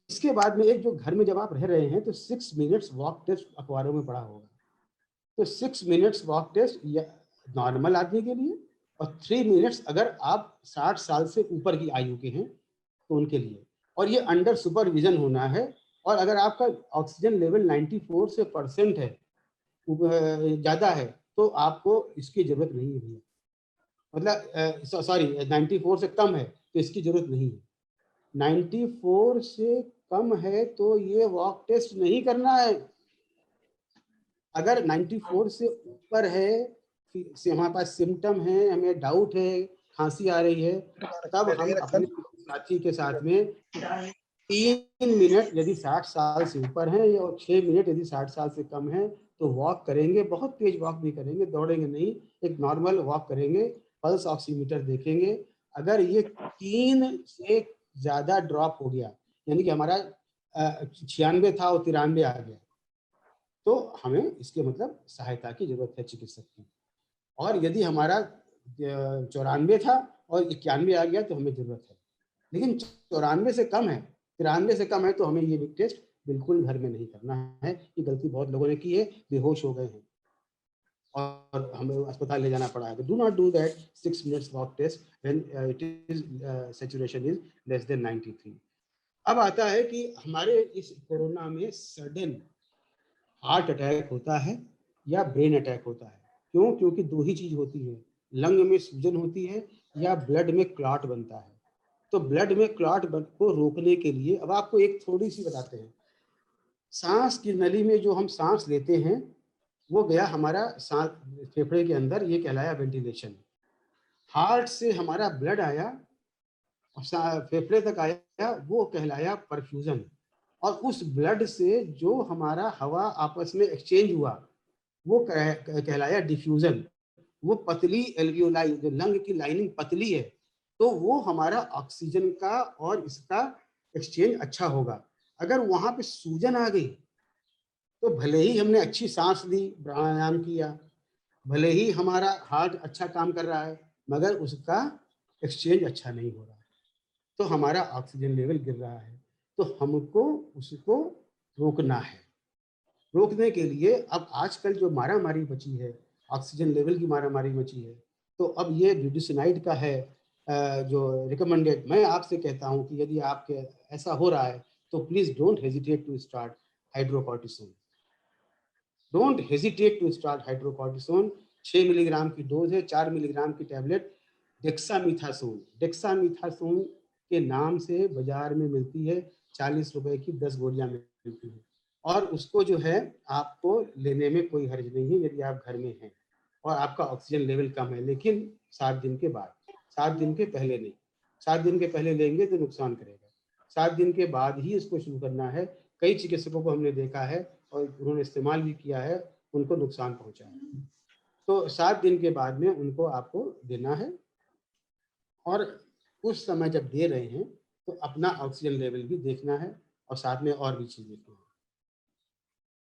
[SPEAKER 3] इसके बाद में एक जो घर में जब आप रह रहे हैं तो 6 मिनट्स वॉक टेस्ट अखबारों में पढ़ा होगा। तो 6 मिनट्स वॉक टेस्ट नॉर्मल आदमी के लिए और 3 मिनट्स अगर आप 60 साल से ऊपर की आयु के हैं तो उनके लिए, और ये अंडर सुपरविजन होना है। और अगर आपका ऑक्सीजन लेवल 94 से % है, ज़्यादा है, तो आपको इसकी ज़रूरत नहीं है भैया, मतलब सॉरी 94 से कम है तो इसकी ज़रूरत नहीं है। 94 से कम है तो ये वॉक टेस्ट नहीं करना है। अगर 94 से ऊपर है, से हमारे पास सिम्टम है, हमें डाउट है, खांसी आ रही है, तब हम अपने साथी के साथ में 3 मिनट यदि 60 साल से ऊपर है और 6 मिनट यदि 60 साल से कम है तो वॉक करेंगे। बहुत तेज वॉक भी करेंगे, दौड़ेंगे नहीं, एक नॉर्मल वॉक करेंगे, पल्स ऑक्सीमीटर देखेंगे। अगर ये 3 से ज़्यादा ड्रॉप हो गया, यानी कि हमारा 96 था और 93 आ गया, तो हमें इसके मतलब सहायता की जरूरत है चिकित्सक की। और यदि हमारा 94 था और 91 आ गया तो हमें जरूरत है। लेकिन 94 से कम है, 93 से कम है, तो हमें ये टेस्ट बिल्कुल घर में नहीं करना है। ये गलती बहुत लोगों ने की है, बेहोश हो गए हैं और हमें अस्पताल ले जाना पड़ा है। Do not do that 6 minutes walk test when it is saturation is less than 93। अब आता है कि हमारे इस कोरोना में सडन हार्ट अटैक होता है या ब्रेन अटैक होता है। क्यों? क्योंकि 2 ही चीज होती है, लंग में सूजन होती है या ब्लड में क्लॉट बनता है। तो ब्लड में क्लॉट को रोकने के लिए अब आपको एक थोड़ी सी बताते हैं। सांस की नली में जो हम सांस लेते हैं वो गया हमारा सांस फेफड़े के अंदर, ये कहलाया वेंटिलेशन। हार्ट से हमारा ब्लड आया और फेफड़े तक आया, वो कहलाया परफ्यूजन। और उस ब्लड से जो हमारा हवा आपस में एक्सचेंज हुआ वो कहलाया डिफ्यूजन। वो पतली एल्वियोलाई, जो लंग की लाइनिंग पतली है, तो वो हमारा ऑक्सीजन का और इसका एक्सचेंज अच्छा होगा। अगर वहां पे सूजन आ गई तो भले ही हमने अच्छी सांस ली, प्राणायाम किया, भले ही हमारा हार्ट अच्छा काम कर रहा है, मगर उसका एक्सचेंज अच्छा नहीं हो रहा, तो हमारा ऑक्सीजन लेवल गिर रहा है। तो हमको उसको रोकना है। रोकने के लिए अब आजकल जो मारामारी बची है, ऑक्सीजन लेवल की मारामारी बची है, तो अब ये ब्यूटिसिनाइड का है जो रिकमेंडेड। मैं आपसे कहता हूं कि यदि आपके ऐसा हो रहा है तो please don't hesitate to start hydrocortisone. Don't hesitate to start hydrocortisone. 6 milligram की डोज है, 4 मिलीग्राम की टैबलेट डेक्सामीथासोन। डेक्सामीथासोन के नाम से बाजार में मिलती है, 40 रुपए की 10 गोलियां मिलती है। और उसको जो है आपको लेने में कोई हर्ज नहीं है यदि आप घर में हैं और आपका ऑक्सीजन लेवल कम है, लेकिन 7 दिन के बाद, 7 दिन के पहले नहीं। 7 दिन के पहले लेंगे तो नुकसान करेगा, 7 दिन के बाद ही इसको शुरू करना है। कई चिकित्सकों को हमने देखा है और उन्होंने इस्तेमाल भी किया है, उनको नुकसान पहुंचा है। तो 7 दिन के बाद में उनको आपको देना है। और उस समय जब दे रहे हैं तो अपना ऑक्सीजन लेवल भी देखना है और साथ में और भी चीज़ देखना है।